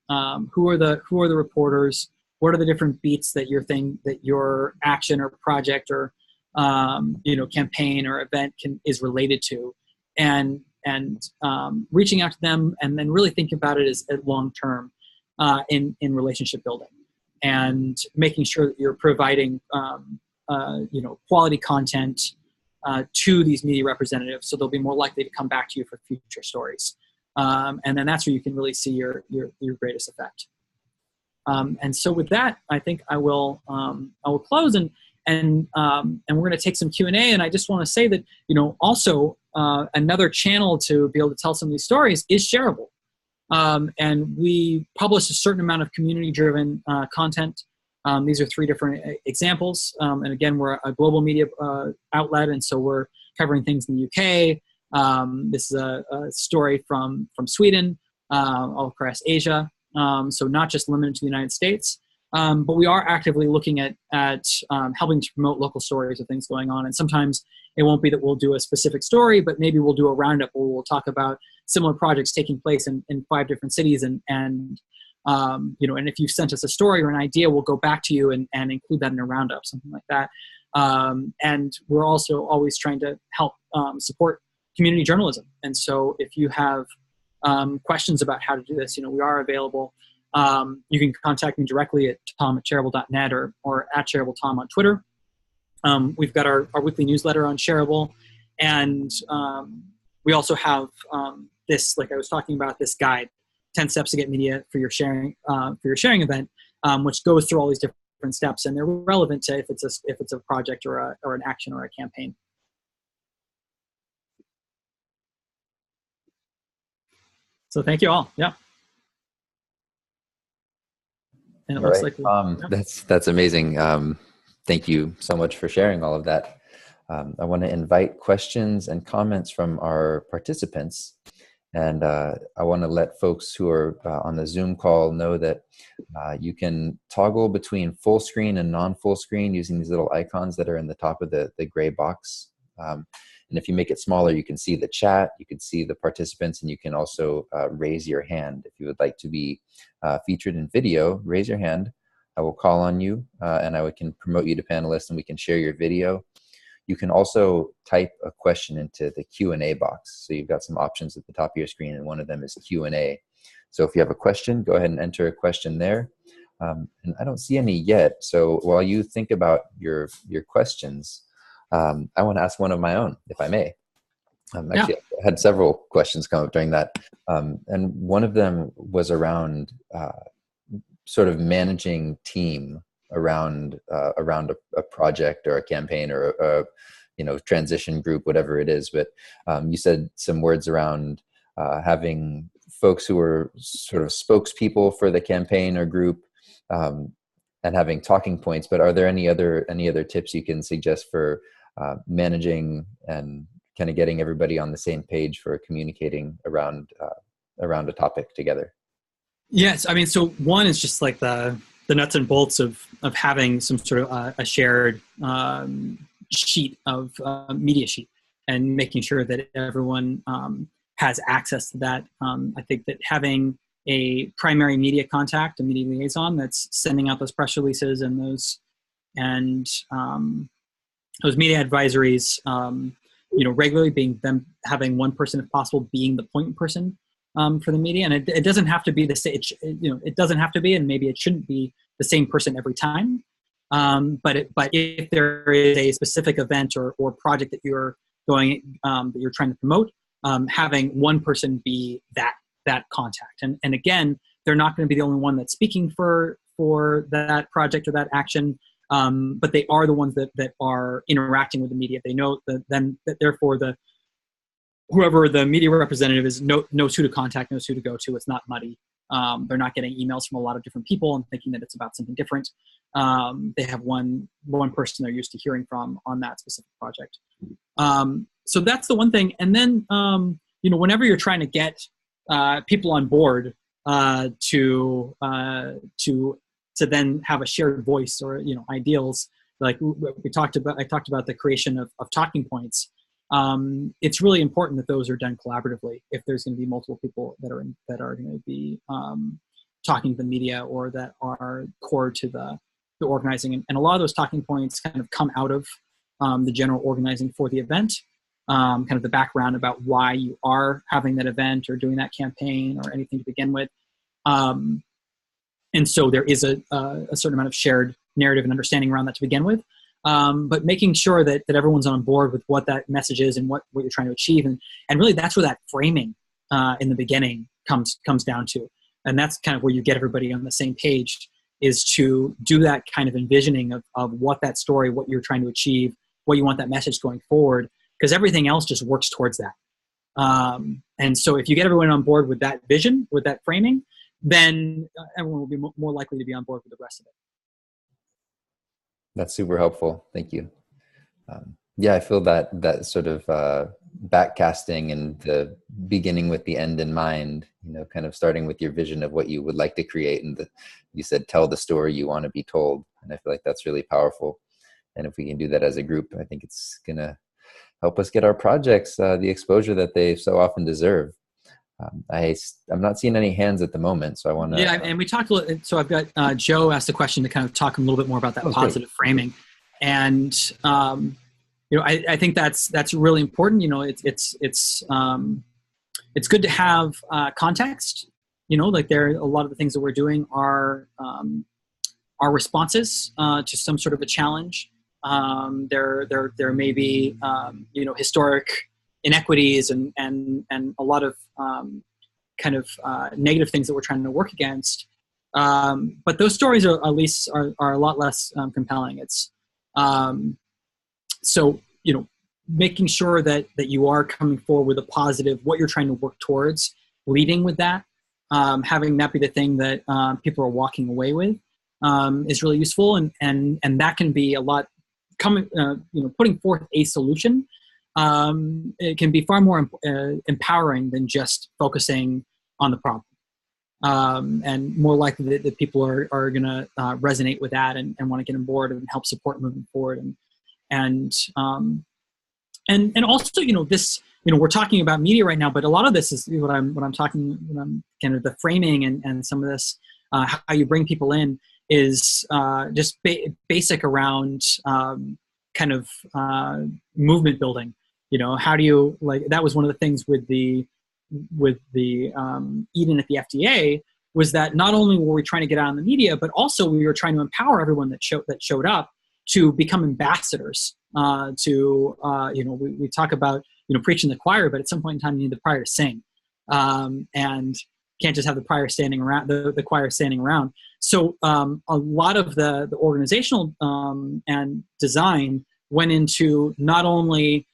Who are the reporters? What are the different beats that your action or project or campaign or event is related to, and reaching out to them, and then really think about it as long term in relationship building, and making sure that you're providing quality content to these media representatives, so they'll be more likely to come back to you for future stories. And then that's where you can really see your greatest effect. And so with that, I think I will close, and we're going to take some Q&A. And I just want to say that, also another channel to be able to tell some of these stories is Shareable. And we publish a certain amount of community-driven content. These are 3 different examples. And again, we're a global media outlet, and so we're covering things in the UK. This is a story from Sweden, all across Asia. So not just limited to the United States, but we are actively looking at helping to promote local stories of things going on. And sometimes it won't be that we'll do a specific story, but maybe we'll do a roundup where we'll talk about similar projects taking place in 5 different cities. And if you've sent us a story or an idea, we'll go back to you and include that in a roundup, something like that. And we're also always trying to help support community journalism. And so if you have questions about how to do this, we are available. You can contact me directly at tom@shareable.net or at ShareableTom on Twitter. We've got our weekly newsletter on Shareable, and we also have this, like I was talking about, this guide 10 steps to get media for your sharing event, which goes through all these different steps, and they're relevant to if it's a project or an action or a campaign. So thank you all. Yeah. And it looks like that's amazing. Thank you so much for sharing all of that. I want to invite questions and comments from our participants. And I want to let folks who are on the Zoom call know that you can toggle between full screen and non-full screen using these little icons that are in the top of the gray box. And if you make it smaller, you can see the chat, you can see the participants, and you can also raise your hand. If you would like to be featured in video, raise your hand. I will call on you and I can promote you to panelist, and we can share your video. You can also type a question into the Q&A box. So you've got some options at the top of your screen, and one of them is Q&A. So if you have a question, go ahead and enter a question there. And I don't see any yet. So while you think about your questions, I want to ask one of my own, if I may. Actually, I had several questions come up during that. And one of them was around sort of managing team around a project or a campaign or a transition group, whatever it is. But you said some words around having folks who are sort of spokespeople for the campaign or group, and having talking points. But are there any other tips you can suggest for managing and kind of getting everybody on the same page for communicating around a topic together? Yes, I mean, so one is just like the nuts and bolts of having some sort of a shared sheet of media sheet, and making sure that everyone has access to that. I think that having a primary media contact, a media liaison that's sending out those press releases and those media advisories, regularly having one person, if possible, being the point person for the media. And it doesn't have to be the same, it doesn't have to be, and maybe it shouldn't be the same person every time. But if there is a specific event or project that you're that you're trying to promote, having one person be that contact. And again, they're not going to be the only one that's speaking for that project or that action. But they are the ones that are interacting with the media. They know that therefore whoever the media representative is knows who to contact, knows who to go to. It's not muddy. They're not getting emails from a lot of different people and thinking that it's about something different. They have one person they're used to hearing from on that specific project. So that's the one thing. And then whenever you're trying to get people on board to then have a shared voice or ideals, like I talked about the creation of talking points. It's really important that those are done collaboratively. If there's going to be multiple people that are going to be talking to the media or that are core to the organizing, and a lot of those talking points kind of come out of the general organizing for the event, kind of the background about why you are having that event or doing that campaign or anything to begin with. And so there is a certain amount of shared narrative and understanding around that to begin with. But making sure that everyone's on board with what that message is and what you're trying to achieve. And really that's where that framing in the beginning comes down to. And that's kind of where you get everybody on the same page, is to do that kind of envisioning of what that story, what you're trying to achieve, what you want that message going forward, because everything else just works towards that. And so if you get everyone on board with that vision, with that framing, then everyone will be more likely to be on board with the rest of it. That's super helpful. Thank you. Yeah, I feel that sort of backcasting and the beginning with the end in mind, kind of starting with your vision of what you would like to create. And you said, tell the story you want to be told. And I feel like that's really powerful. And if we can do that as a group, I think it's going to help us get our projects the exposure that they so often deserve. I'm not seeing any hands at the moment, so I want to. Yeah, and we talked a little. So I've got Joe asked a question to kind of talk a little bit more about that positive framing, and I think that's really important. It's good to have context. Like a lot of the things that we're doing are responses to some sort of a challenge. There may be historic inequities and a lot of kind of negative things that we're trying to work against. But those stories are at least are a lot less compelling. It's so, you know, making sure that you are coming forward with a positive, what you're trying to work towards, leading with that, having that be the thing that people are walking away with is really useful, and that can be a lot coming, you know, putting forth a solution. It can be far more empowering than just focusing on the problem. And more likely that people are going to resonate with that and want to get on board and help support moving forward. And also, you know, this, you know, we're talking about media right now, but a lot of this is what I'm talking, when I'm kind of the framing and some of this, how you bring people in is just basic around kind of movement building. You know, how do you, like, that was one of the things with the Eden at the FDA, was that not only were we trying to get out in the media, but also we were trying to empower everyone that showed up to become ambassadors. You know, we talk about, you know, preaching the choir, but at some point in time you need the choir to sing, and can't just have the choir standing around. The choir standing around. So a lot of the organizational and design went into not only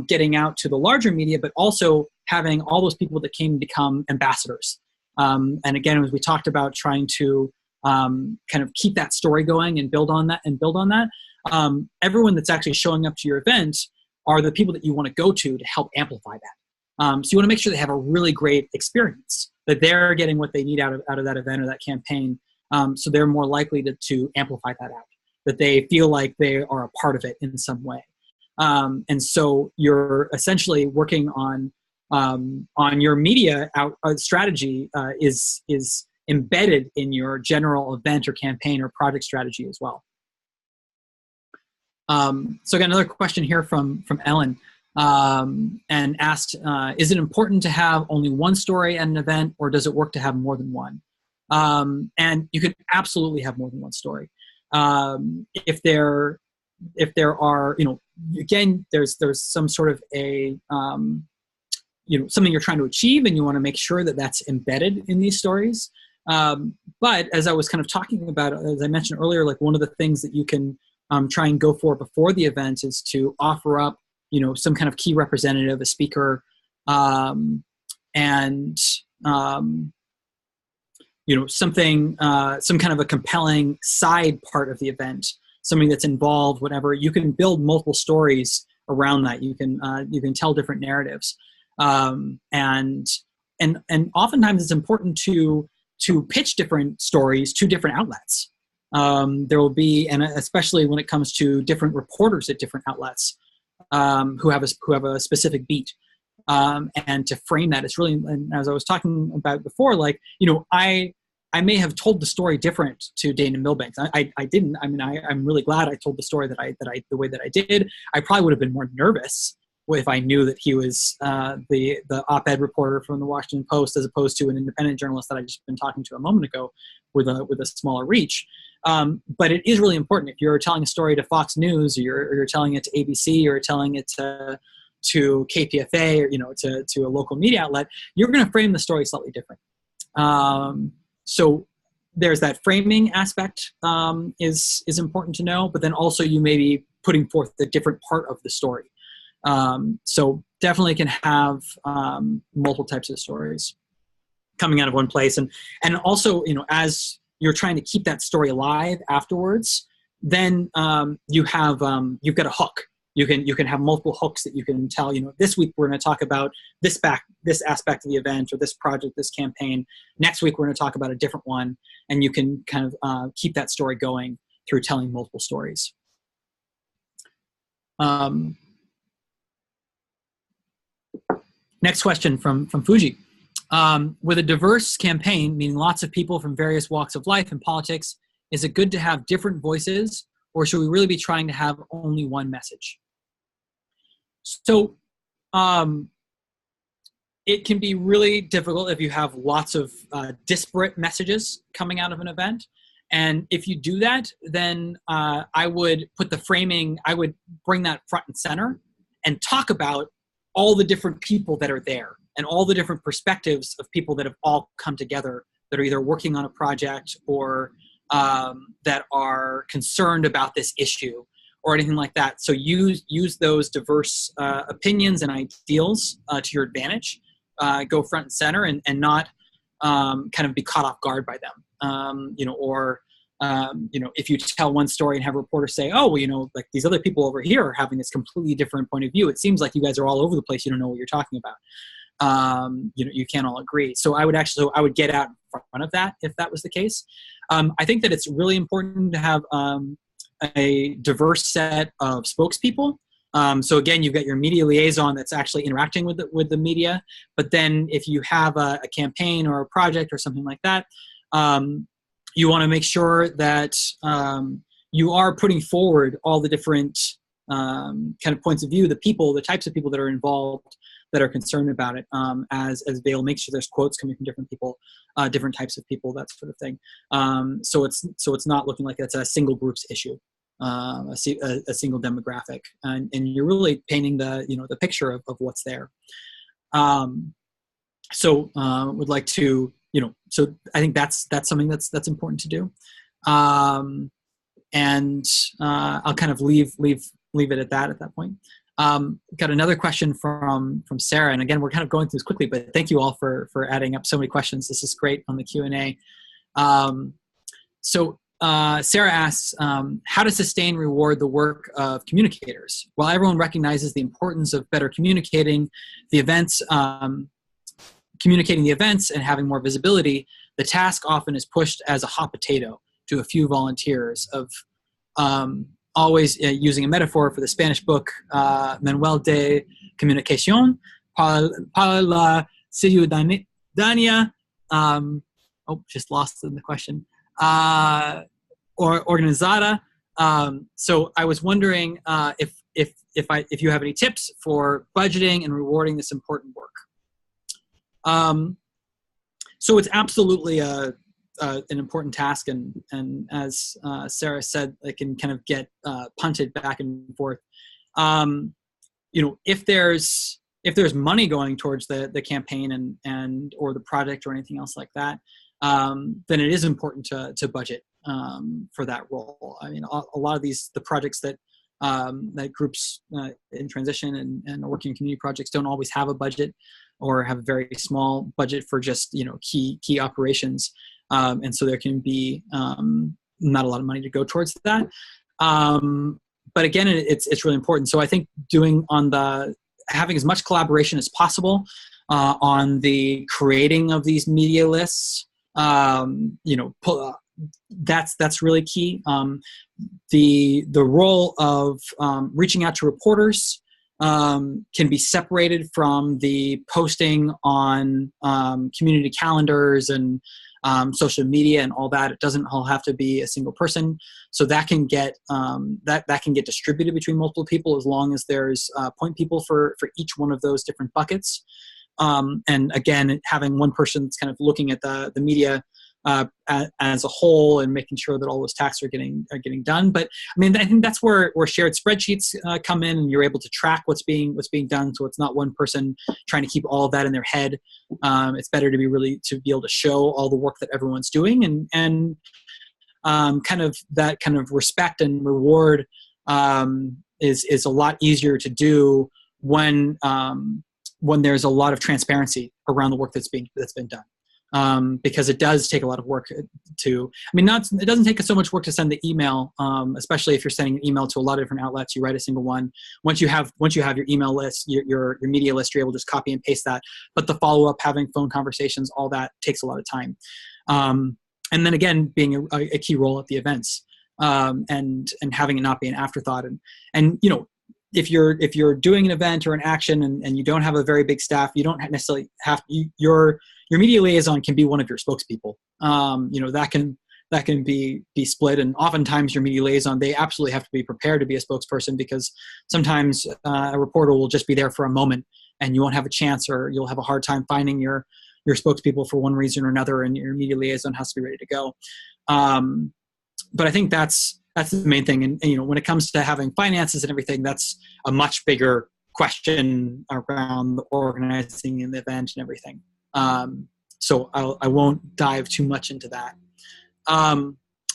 getting out to the larger media, but also having all those people that came become ambassadors. And again, as we talked about, trying to kind of keep that story going and build on that. Everyone that's actually showing up to your event are the people that you want to go to help amplify that. So you want to make sure they have a really great experience, that they're getting what they need out of that event or that campaign. So they're more likely to amplify that out, that they feel like they are a part of it in some way. And so you're essentially working on your media strategy is embedded in your general event or campaign or project strategy as well. So I got another question here from Ellen, and asked, is it important to have only one story at an event, or does it work to have more than one? And you can absolutely have more than one story. If there are, you know, again, there's some sort of a, you know, something you're trying to achieve, and you want to make sure that that's embedded in these stories. But as I was kind of talking about, as I mentioned earlier, like one of the things that you can try and go for before the event is to offer up, you know, some kind of key representative, a speaker, and you know, something, some kind of a compelling side part of the event, something that's involved, whatever. You can build multiple stories around that. You can tell different narratives, and oftentimes it's important to pitch different stories to different outlets. There will be, and especially when it comes to different reporters at different outlets, who have a specific beat, and to frame that, it's really, and as I was talking about before, like, you know, I may have told the story different to Dana Milbanks. I didn't. I mean, I'm really glad I told the story the way that I did. I probably would have been more nervous if I knew that he was the op-ed reporter from the Washington Post, as opposed to an independent journalist that I just been talking to a moment ago with a smaller reach. But it is really important, if you're telling a story to Fox News, or you're telling it to ABC, or telling it to KPFA, or, you know, to a local media outlet, you're going to frame the story slightly different. So there's that framing aspect is important to know, but then also you may be putting forth a different part of the story. So definitely can have multiple types of stories coming out of one place, and also, you know, as you're trying to keep that story alive afterwards, then you've got a hook. You can have multiple hooks that you can tell. You know, this week we're going to talk about this aspect of the event, or this project, this campaign. Next week we're going to talk about a different one, and you can kind of keep that story going through telling multiple stories. Next question from Fuji. With a diverse campaign, meaning lots of people from various walks of life and politics, is it good to have different voices, or should we really be trying to have only one message? So it can be really difficult if you have lots of disparate messages coming out of an event. And if you do that, then I would put the framing, I would bring that front and center and talk about all the different people that are there and all the different perspectives of people that have all come together that are either working on a project or that are concerned about this issue or anything like that. So use those diverse opinions and ideals to your advantage. Go front and center and not kind of be caught off guard by them. If you tell one story and have a reporter say, oh, well, like these other people over here are having this completely different point of view. It seems like you guys are all over the place. You don't know what you're talking about. You can't all agree. So I would get out in front of that if that was the case. I think that it's really important to have a diverse set of spokespeople. So again, you've got your media liaison that's actually interacting with the media. But then if you have a campaign or a project or something like that, you want to make sure that you are putting forward all the different kind of points of view, the types of people that are involved, that are concerned about it, as Vail makes sure there's quotes coming from different people, different types of people, that sort of thing. So it's not looking like it's a single group's issue, a single demographic, and you're really painting the picture of what's there. Would like to, so I think that's something that's important to do. And I'll kind of leave it at that point. Got another question from Sarah, and again, we're kind of going through this quickly, but thank you all for adding up so many questions. This is great on the Q&A. Sarah asks, how to sustain and reward the work of communicators? While everyone recognizes the importance of better communicating the events and having more visibility, the task often is pushed as a hot potato to a few volunteers of always using a metaphor for the Spanish book, Manual de Comunicación para la Ciudadanía, just lost in the question, or organizada. So I was wondering if you have any tips for budgeting and rewarding this important work. So it's absolutely an important task, and as Sarah said, it can kind of get punted back and forth. If there's money going towards the campaign and or the project or anything else like that, then it is important to budget for that role. I mean, a lot of the projects that groups in transition and working in community projects don't always have a budget, or have a very small budget for just key operations. And so there can be not a lot of money to go towards that. But again, it's really important. So I think having as much collaboration as possible on the creating of these media lists, that's really key. The role of reaching out to reporters can be separated from the posting on community calendars and social media and all that. It doesn't all have to be a single person. So that can get that can get distributed between multiple people, as long as there's point people for each one of those different buckets. And again, having one person that's kind of looking at the media as a whole and making sure that all those tasks are getting done. But I mean, I think that's where shared spreadsheets come in, and you're able to track what's being done. So it's not one person trying to keep all of that in their head. It's better to be able to show all the work that everyone's doing, and kind of that kind of respect and reward is a lot easier to do when there's a lot of transparency around the work that's been done. Because it does take a lot of work it doesn't take so much work to send the email, especially if you're sending an email to a lot of different outlets. You write a single one. Once you have your email list, your media list, you're able to just copy and paste that. But the follow-up, having phone conversations, all that takes a lot of time. And then again, being a key role at the events, and having it not be an afterthought. And if you're doing an event or an action and you don't have a very big staff, you don't necessarily have your media liaison can be one of your spokespeople. That can be split, and oftentimes your media liaison, they absolutely have to be prepared to be a spokesperson, because sometimes a reporter will just be there for a moment and you won't have a chance, or you'll have a hard time finding your spokespeople for one reason or another, and your media liaison has to be ready to go. But I think that's the main thing. And when it comes to having finances and everything, that's a much bigger question around the organizing and the event and everything. So I won't dive too much into that.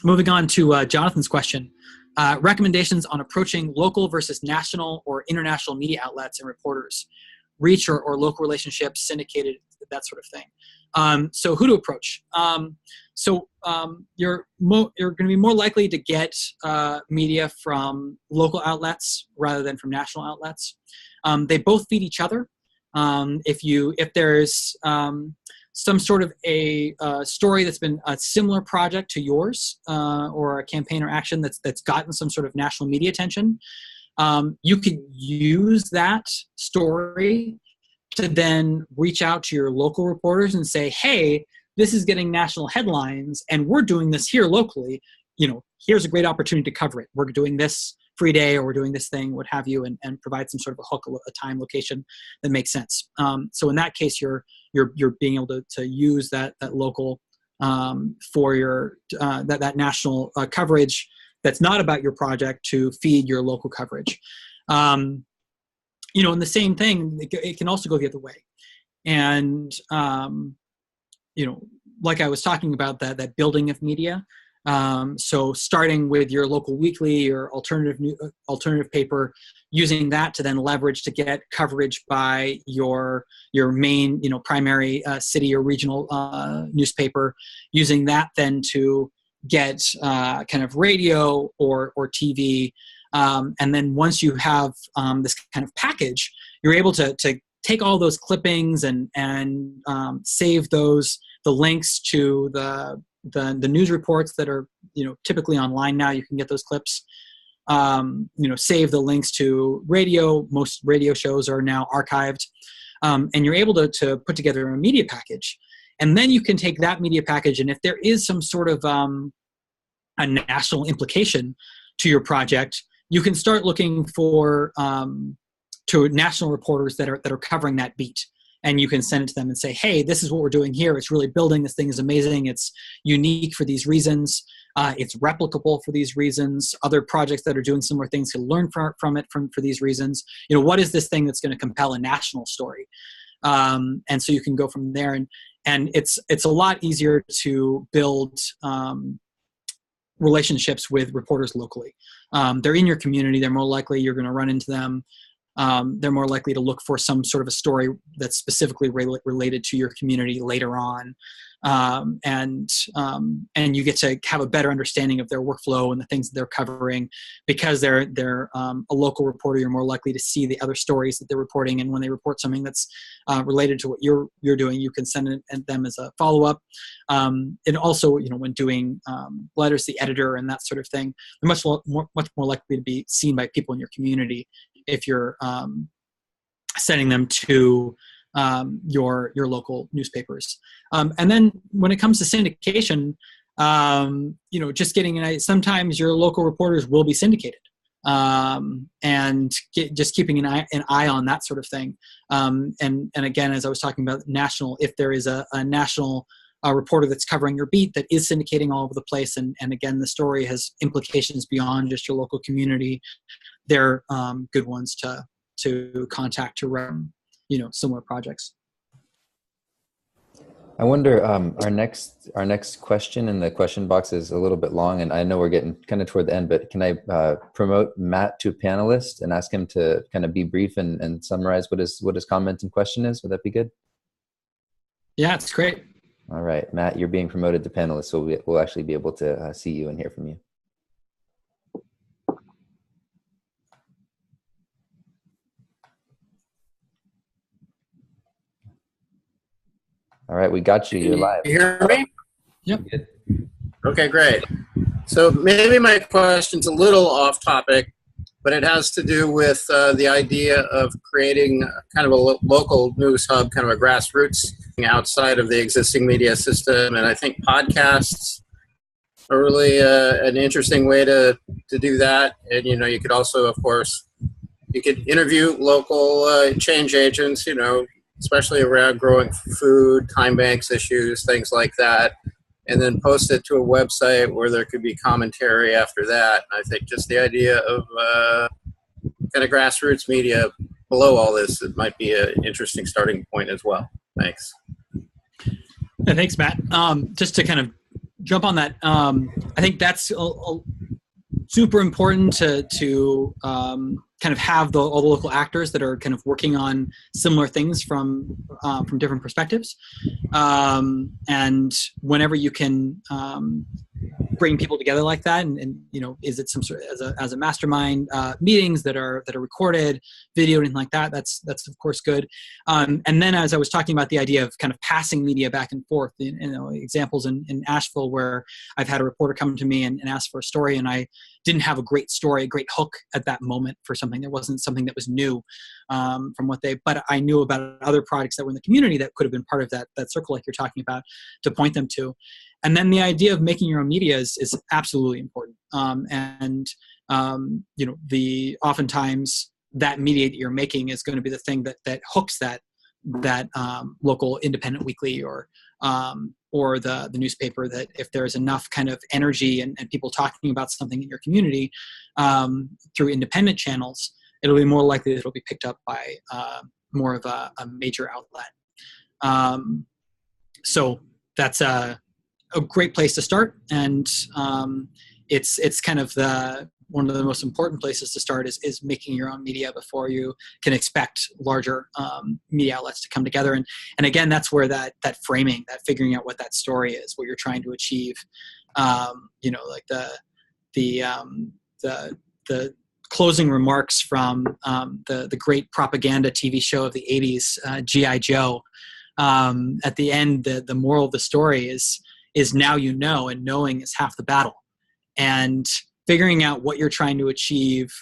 Moving on to Jonathan's question. Recommendations on approaching local versus national or international media outlets and reporters, reach or local relationships, syndicated, that sort of thing. So who to approach? You're going to be more likely to get media from local outlets rather than from national outlets. They both feed each other. If there's some sort of a story that's been a similar project to yours, or a campaign or action that's gotten some sort of national media attention, you could use that story to then reach out to your local reporters and say, hey, this is getting national headlines and we're doing this here locally. Here's a great opportunity to cover it. We're doing this free day, or we're doing this thing, what have you, and provide some sort of a hook, a time, location that makes sense. So in that case, you're being able to use that local for your that national coverage that's not about your project to feed your local coverage. And the same thing, it can also go the other way. And like I was talking about, that building of media. So starting with your local weekly or alternative paper, using that to then leverage to get coverage by your main, primary city or regional newspaper, using that then to get kind of radio or TV. And then once you have this kind of package, you're able to take all those clippings and save the links to the news reports that are typically online now. You can get those clips. Save the links to radio. Most radio shows are now archived, and you're able to put together a media package. And then you can take that media package, and if there is some sort of a national implication to your project, you can start looking for to national reporters that are covering that beat. And you can send it to them and say, hey, this is what we're doing here. It's really building. This thing is amazing. It's unique for these reasons. It's replicable for these reasons. Other projects that are doing similar things can learn from it for these reasons. What is this thing that's going to compel a national story? And so you can go from there. And it's a lot easier to build relationships with reporters locally. They're in your community. They're more likely you're going to run into them. They're more likely to look for some sort of a story that's specifically related to your community later on. And you get to have a better understanding of their workflow and the things that they're covering. Because they're a local reporter, you're more likely to see the other stories that they're reporting. And when they report something that's related to what you're doing, you can send it to them as a follow-up. And also, when doing letters to the editor and that sort of thing, they're much more likely to be seen by people in your community if you're sending them to your local newspapers. And then when it comes to syndication, just getting sometimes your local reporters will be syndicated, and just keeping an eye on that sort of thing. And again, as I was talking about national, if there is a national reporter that's covering your beat that is syndicating all over the place, and again, the story has implications beyond just your local community, they're good ones to contact to run similar projects. I wonder, our next question in the question box is a little bit long, and I know we're getting kind of toward the end, but can I promote Matt to panelist and ask him to kind of be brief and summarize what his comment and question is? Would that be good? Yeah, it's great. All right, Matt, you're being promoted to panelist, so we'll actually be able to see you and hear from you. All right, we got you. You're live. You hear me? Yep. Good. Okay, great. So maybe my question's a little off topic, but it has to do with the idea of creating kind of a local news hub, kind of a grassroots outside of the existing media system. And I think podcasts are really an interesting way to do that. And, you could also, of course, you could interview local change agents, especially around growing food, time banks issues, things like that, and then post it to a website where there could be commentary after that. And I think just the idea of kind of grassroots media below all this, it might be an interesting starting point as well. Thanks. Yeah, thanks, Matt. Just to kind of jump on that, I think that's super important to kind of have all the local actors that are kind of working on similar things from different perspectives, and whenever you can bring people together like that, and is it some sort of, as a mastermind meetings that are recorded, video, anything like that, that's of course good. And then, as I was talking about the idea of kind of passing media back and forth, examples in Asheville where I've had a reporter come to me and ask for a story, and I didn't have a great story, a great hook at that moment for something. There wasn't something that was new from but I knew about other projects that were in the community that could have been part of that circle like you're talking about, to point them to. And then the idea of making your own media is absolutely important. Oftentimes that media that you're making is going to be the thing that hooks that local independent weekly or the newspaper, that if there's enough kind of energy and people talking about something in your community through independent channels, it'll be more likely that it'll be picked up by more of a major outlet. So that's a great place to start, and it's kind of one of the most important places to start is making your own media before you can expect larger media outlets to come together. And again, that's where that framing, that figuring out what that story is, what you're trying to achieve, like the closing remarks from the great propaganda TV show of the 80s, G.I. Joe. At the end, the moral of the story is now you know, and knowing is half the battle. And figuring out what you're trying to achieve,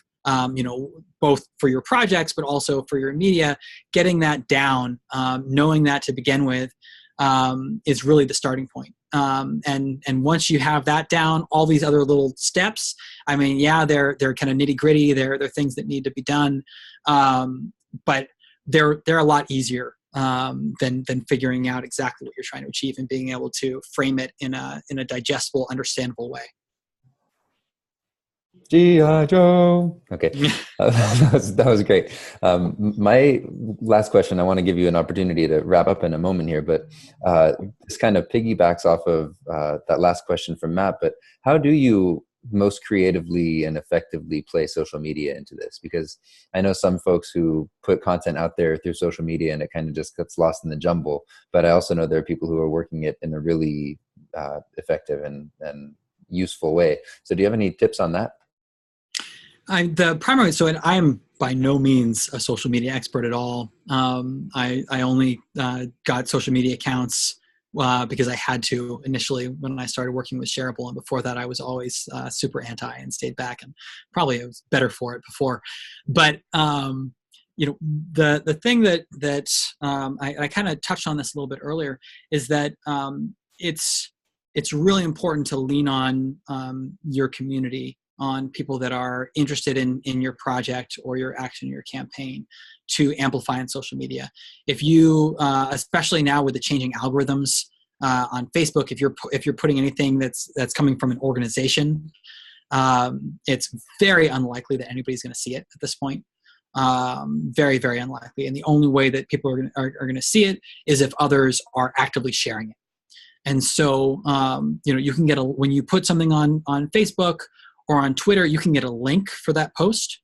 both for your projects, but also for your media, getting that down, knowing that to begin with, is really the starting point. And once you have that down, all these other little steps, I mean, yeah, they're kind of nitty gritty. They're things that need to be done. But they're a lot easier than figuring out exactly what you're trying to achieve and being able to frame it in a digestible, understandable way. G.I. Joe. Okay, that was great. My last question, I want to give you an opportunity to wrap up in a moment here, but this kind of piggybacks off of that last question from Matt. But how do you most creatively and effectively play social media into this? Because I know some folks who put content out there through social media and it kind of just gets lost in the jumble. But I also know there are people who are working it in a really effective and useful way. So do you have any tips on that? I'm by no means a social media expert at all. I only got social media accounts because I had to initially when I started working with Shareable, and before that I was always super anti and stayed back, and probably I was better for it before. But the thing that I kind of touched on this a little bit earlier is that it's really important to lean on your community, on people that are interested in your project or your action, your campaign, to amplify on social media. If you, especially now with the changing algorithms on Facebook, if you're putting anything that's coming from an organization, it's very unlikely that anybody's going to see it at this point. Very, very unlikely. And the only way that people are going to see it is if others are actively sharing it. And so, you can get when you put something on Facebook or on Twitter, you can get a link for that post.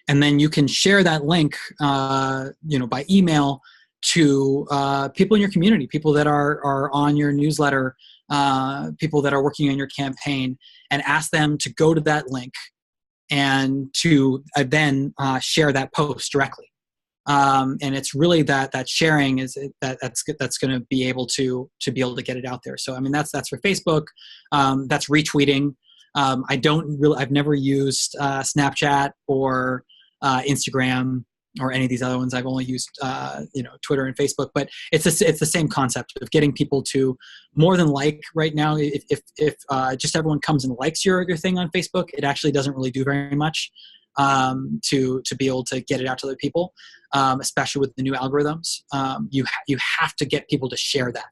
And then you can share that link, by email to people in your community, people that are on your newsletter, people that are working on your campaign, and ask them to go to that link and to then share that post directly. And it's really that sharing that's going to be able to get it out there. So I mean that's for Facebook. That's retweeting. I've never used Snapchat or Instagram or any of these other ones. I've only used Twitter and Facebook. But it's the same concept of getting people to more than like right now. If just everyone comes and likes your thing on Facebook, it actually doesn't really do very much to be able to get it out to other people, especially with the new algorithms. You have to get people to share that.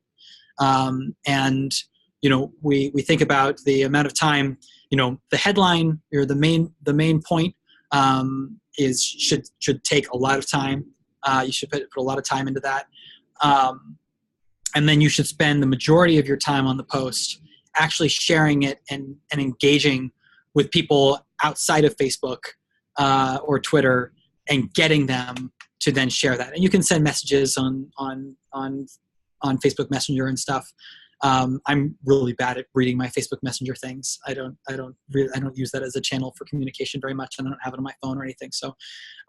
And we think about the amount of time, the headline or the main point should take a lot of time. You should put a lot of time into that. And then you should spend the majority of your time on the post actually sharing it and engaging with people outside of Facebook or Twitter and getting them to then share that. And you can send messages on Facebook Messenger and stuff. I'm really bad at reading my Facebook Messenger things. I don't use that as a channel for communication very much, and I don't have it on my phone or anything. So,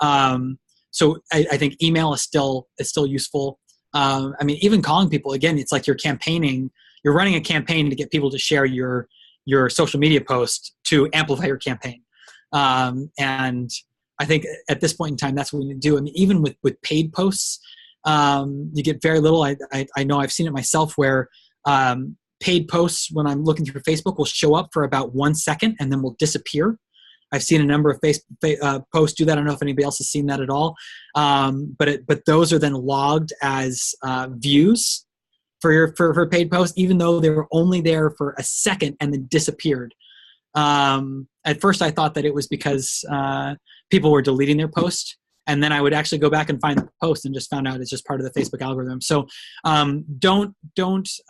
I think email is still useful. I mean, even calling people, again, it's like you're campaigning. You're running a campaign to get people to share your social media post to amplify your campaign. And I think at this point in time, that's what we need to do. I mean, even with paid posts, you get very little. I know I've seen it myself where paid posts, when I'm looking through Facebook, will show up for about 1 second and then will disappear. I've seen a number of posts do that. I don't know if anybody else has seen that at all. But those are then logged as views for paid posts, even though they were only there for a second and then disappeared. At first, I thought that it was because people were deleting their post. And then I would actually go back and find the post and just found out it's just part of the Facebook algorithm. So don't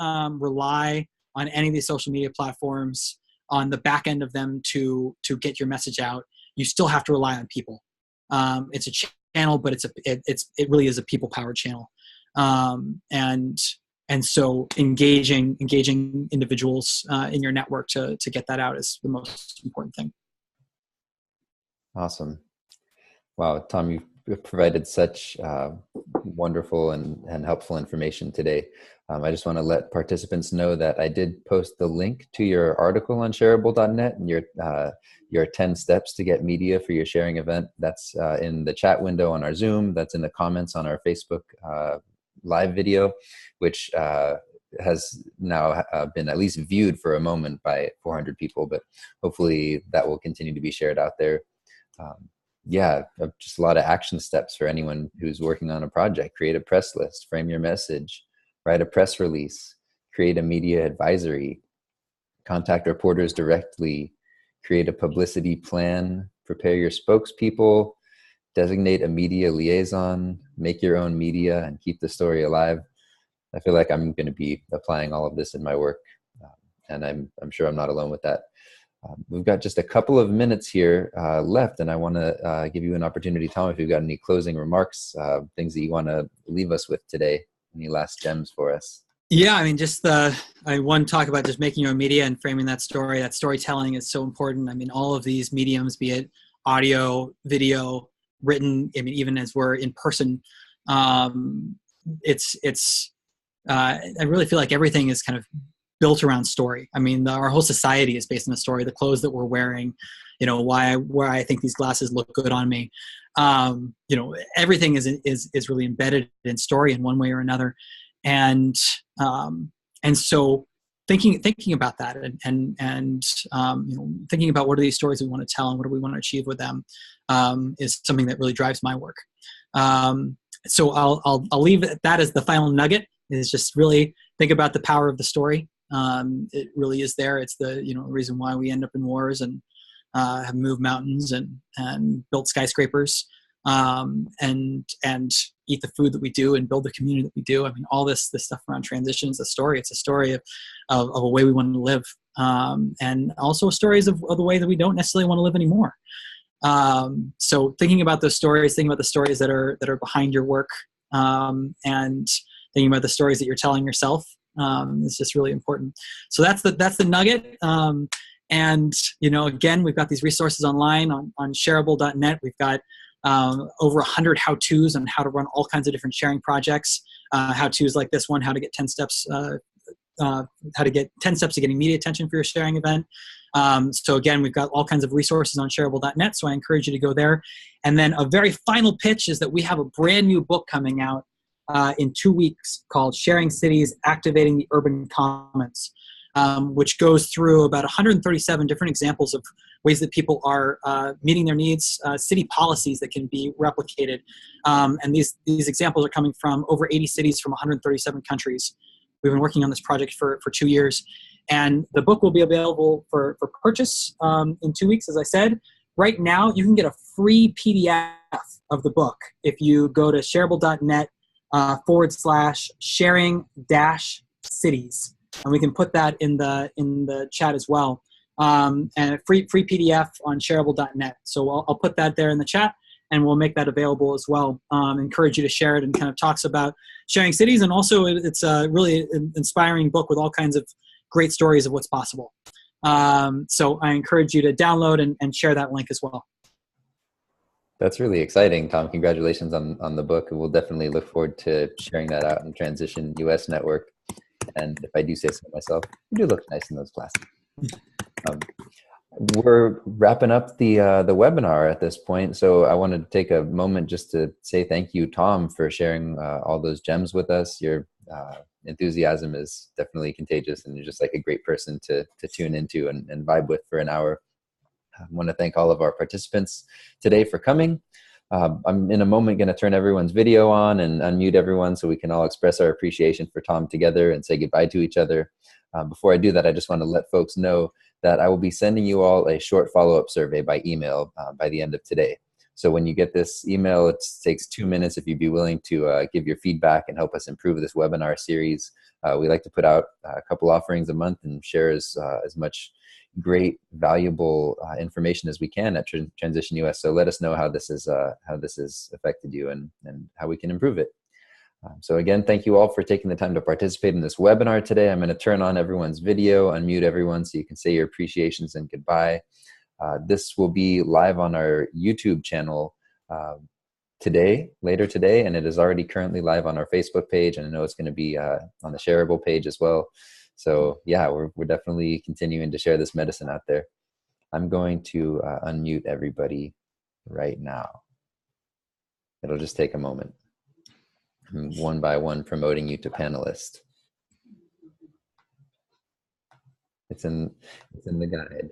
rely on any of these social media platforms on the back end of them to get your message out. You still have to rely on people. It's a channel, but it really is a people powered channel. And so engaging individuals in your network to get that out is the most important thing. Awesome. Wow, Tom, you've provided such wonderful and helpful information today. I just want to let participants know that I did post the link to your article on shareable.net and your 10 steps to get media for your sharing event. That's in the chat window on our Zoom. That's in the comments on our Facebook live video, which has now been at least viewed for a moment by 400 people, but hopefully that will continue to be shared out there. Yeah, just a lot of action steps for anyone who's working on a project. Create a press list, frame your message, write a press release, create a media advisory, contact reporters directly, create a publicity plan, prepare your spokespeople, designate a media liaison, make your own media, and keep the story alive. I feel like I'm going to be applying all of this in my work, and I'm sure I'm not alone with that. We've got just a couple of minutes here left, and I want to give you an opportunity, Tom, if you've got any closing remarks, things that you want to leave us with today, any last gems for us. Yeah, I mean, I want to talk about just making your own media and framing that story. That storytelling is so important. I mean, all of these mediums, be it audio, video, written, I mean, even as we're in person, I really feel like everything is kind of built around story. I mean, our whole society is based on a story. The clothes that we're wearing, why I think these glasses look good on me. Everything is really embedded in story in one way or another. And so thinking about that and thinking about what are these stories we want to tell and what do we want to achieve with them is something that really drives my work. So I'll leave that as the final nugget, is just really think about the power of the story. It really is there. It's the reason why we end up in wars and have moved mountains and built skyscrapers and eat the food that we do and build the community that we do. I mean, all this stuff around transition is a story. It's a story of a way we want to live, and also stories of the way that we don't necessarily want to live anymore. So thinking about those stories, thinking about the stories that are behind your work, and thinking about the stories that you're telling yourself. It's just really important. So that's the nugget. And again, we've got these resources online on shareable.net. We've got over 100 how-tos on how to run all kinds of different sharing projects. How-tos like this one, how to get 10 steps, how to get 10 steps to getting media attention for your sharing event. So again, we've got all kinds of resources on shareable.net. So I encourage you to go there. And then a very final pitch is that we have a brand new book coming out in 2 weeks called Sharing Cities, Activating the Urban Commons, which goes through about 137 different examples of ways that people are meeting their needs, city policies that can be replicated. And these examples are coming from over 80 cities from 137 countries. We've been working on this project for 2 years. And the book will be available for purchase in 2 weeks, as I said. right now you can get a free PDF of the book if you go to shareable.net /sharing-cities, and we can put that in the chat as well. And a free PDF on shareable.net. So I'll put that there in the chat, and we'll make that available as well. Encourage you to share it, and kind of talks about sharing cities, and also it's a really inspiring book with all kinds of great stories of what's possible. So I encourage you to download and share that link as well. That's really exciting, Tom. Congratulations on the book. We'll definitely look forward to sharing that out in Transition US Network. And if I do say so myself, you do look nice in those glasses. We're wrapping up the webinar at this point, so I wanted to take a moment just to say thank you, Tom, for sharing all those gems with us. Your enthusiasm is definitely contagious, and you're just like a great person to tune into and vibe with for an hour. I want to thank all of our participants today for coming. I'm in a moment going to turn everyone's video on and unmute everyone so we can all express our appreciation for Tom together and say goodbye to each other. Before I do that, I just want to let folks know that I will be sending you all a short follow-up survey by email by the end of today. So when you get this email, it takes 2 minutes if you'd be willing to give your feedback and help us improve this webinar series. We like to put out a couple offerings a month and share as much great, valuable information as we can at Transition US. So let us know how this has affected you and how we can improve it. So again, thank you all for taking the time to participate in this webinar today. I'm going to turn on everyone's video, unmute everyone so you can say your appreciations and goodbye. This will be live on our YouTube channel later today, and it is already currently live on our Facebook page, and I know it's going to be on the Shareable page as well. So yeah, we're definitely continuing to share this medicine out there. I'm going to unmute everybody right now. It'll just take a moment. I'm one by one promoting you to panelist. It's in the guide.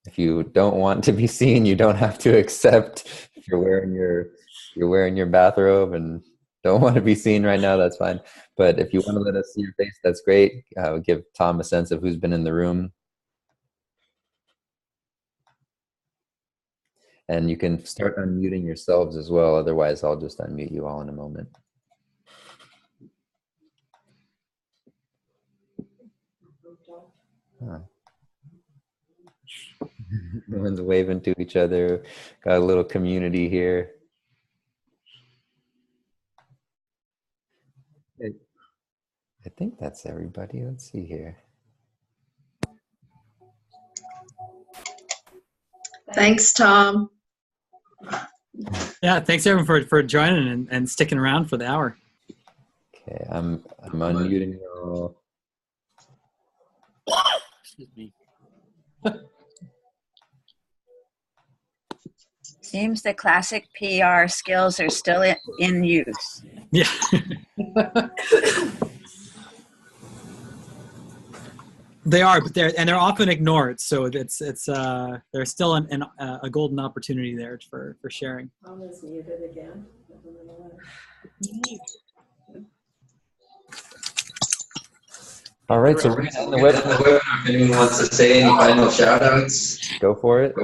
If you don't want to be seen, you don't have to accept. If you're wearing your bathrobe and don't want to be seen right now, that's fine. But if you want to let us see your face, that's great. Give Tom a sense of who's been in the room. And you can start unmuting yourselves as well. Otherwise, I'll just unmute you all in a moment. Huh. Everyone's waving to each other. Got a little community here. I think that's everybody. Let's see here. Thanks, Tom. Yeah, thanks everyone for joining and sticking around for the hour. Okay, I'm unmuting you all. Excuse me. Seems the classic PR skills are still in use. Yeah. They are, but they're often ignored. So there's still a golden opportunity there for sharing. Tom is muted again. All right, so we're going to end the webinar. If anyone wants to say any final shout outs, go for it.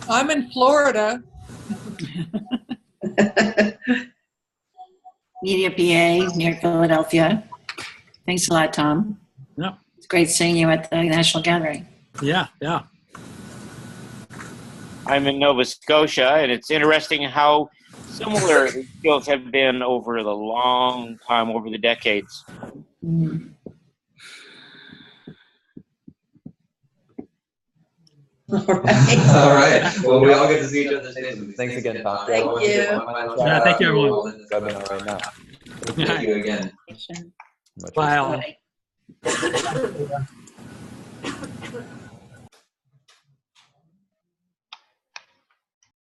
I'm in Florida. Media PA near Philadelphia. Thanks a lot, Tom. Yeah. It's great seeing you at the National Gathering. Yeah, yeah. I'm in Nova Scotia, and it's interesting how similar the skills have been over the long time, over the decades. Mm. All right. all right. Well, we all get to see each other's faces. Thanks again, Tom. Thank you. Yeah, thank you, everyone. We'll end this webinar right now. Thank you again. Much Bye. respect. All.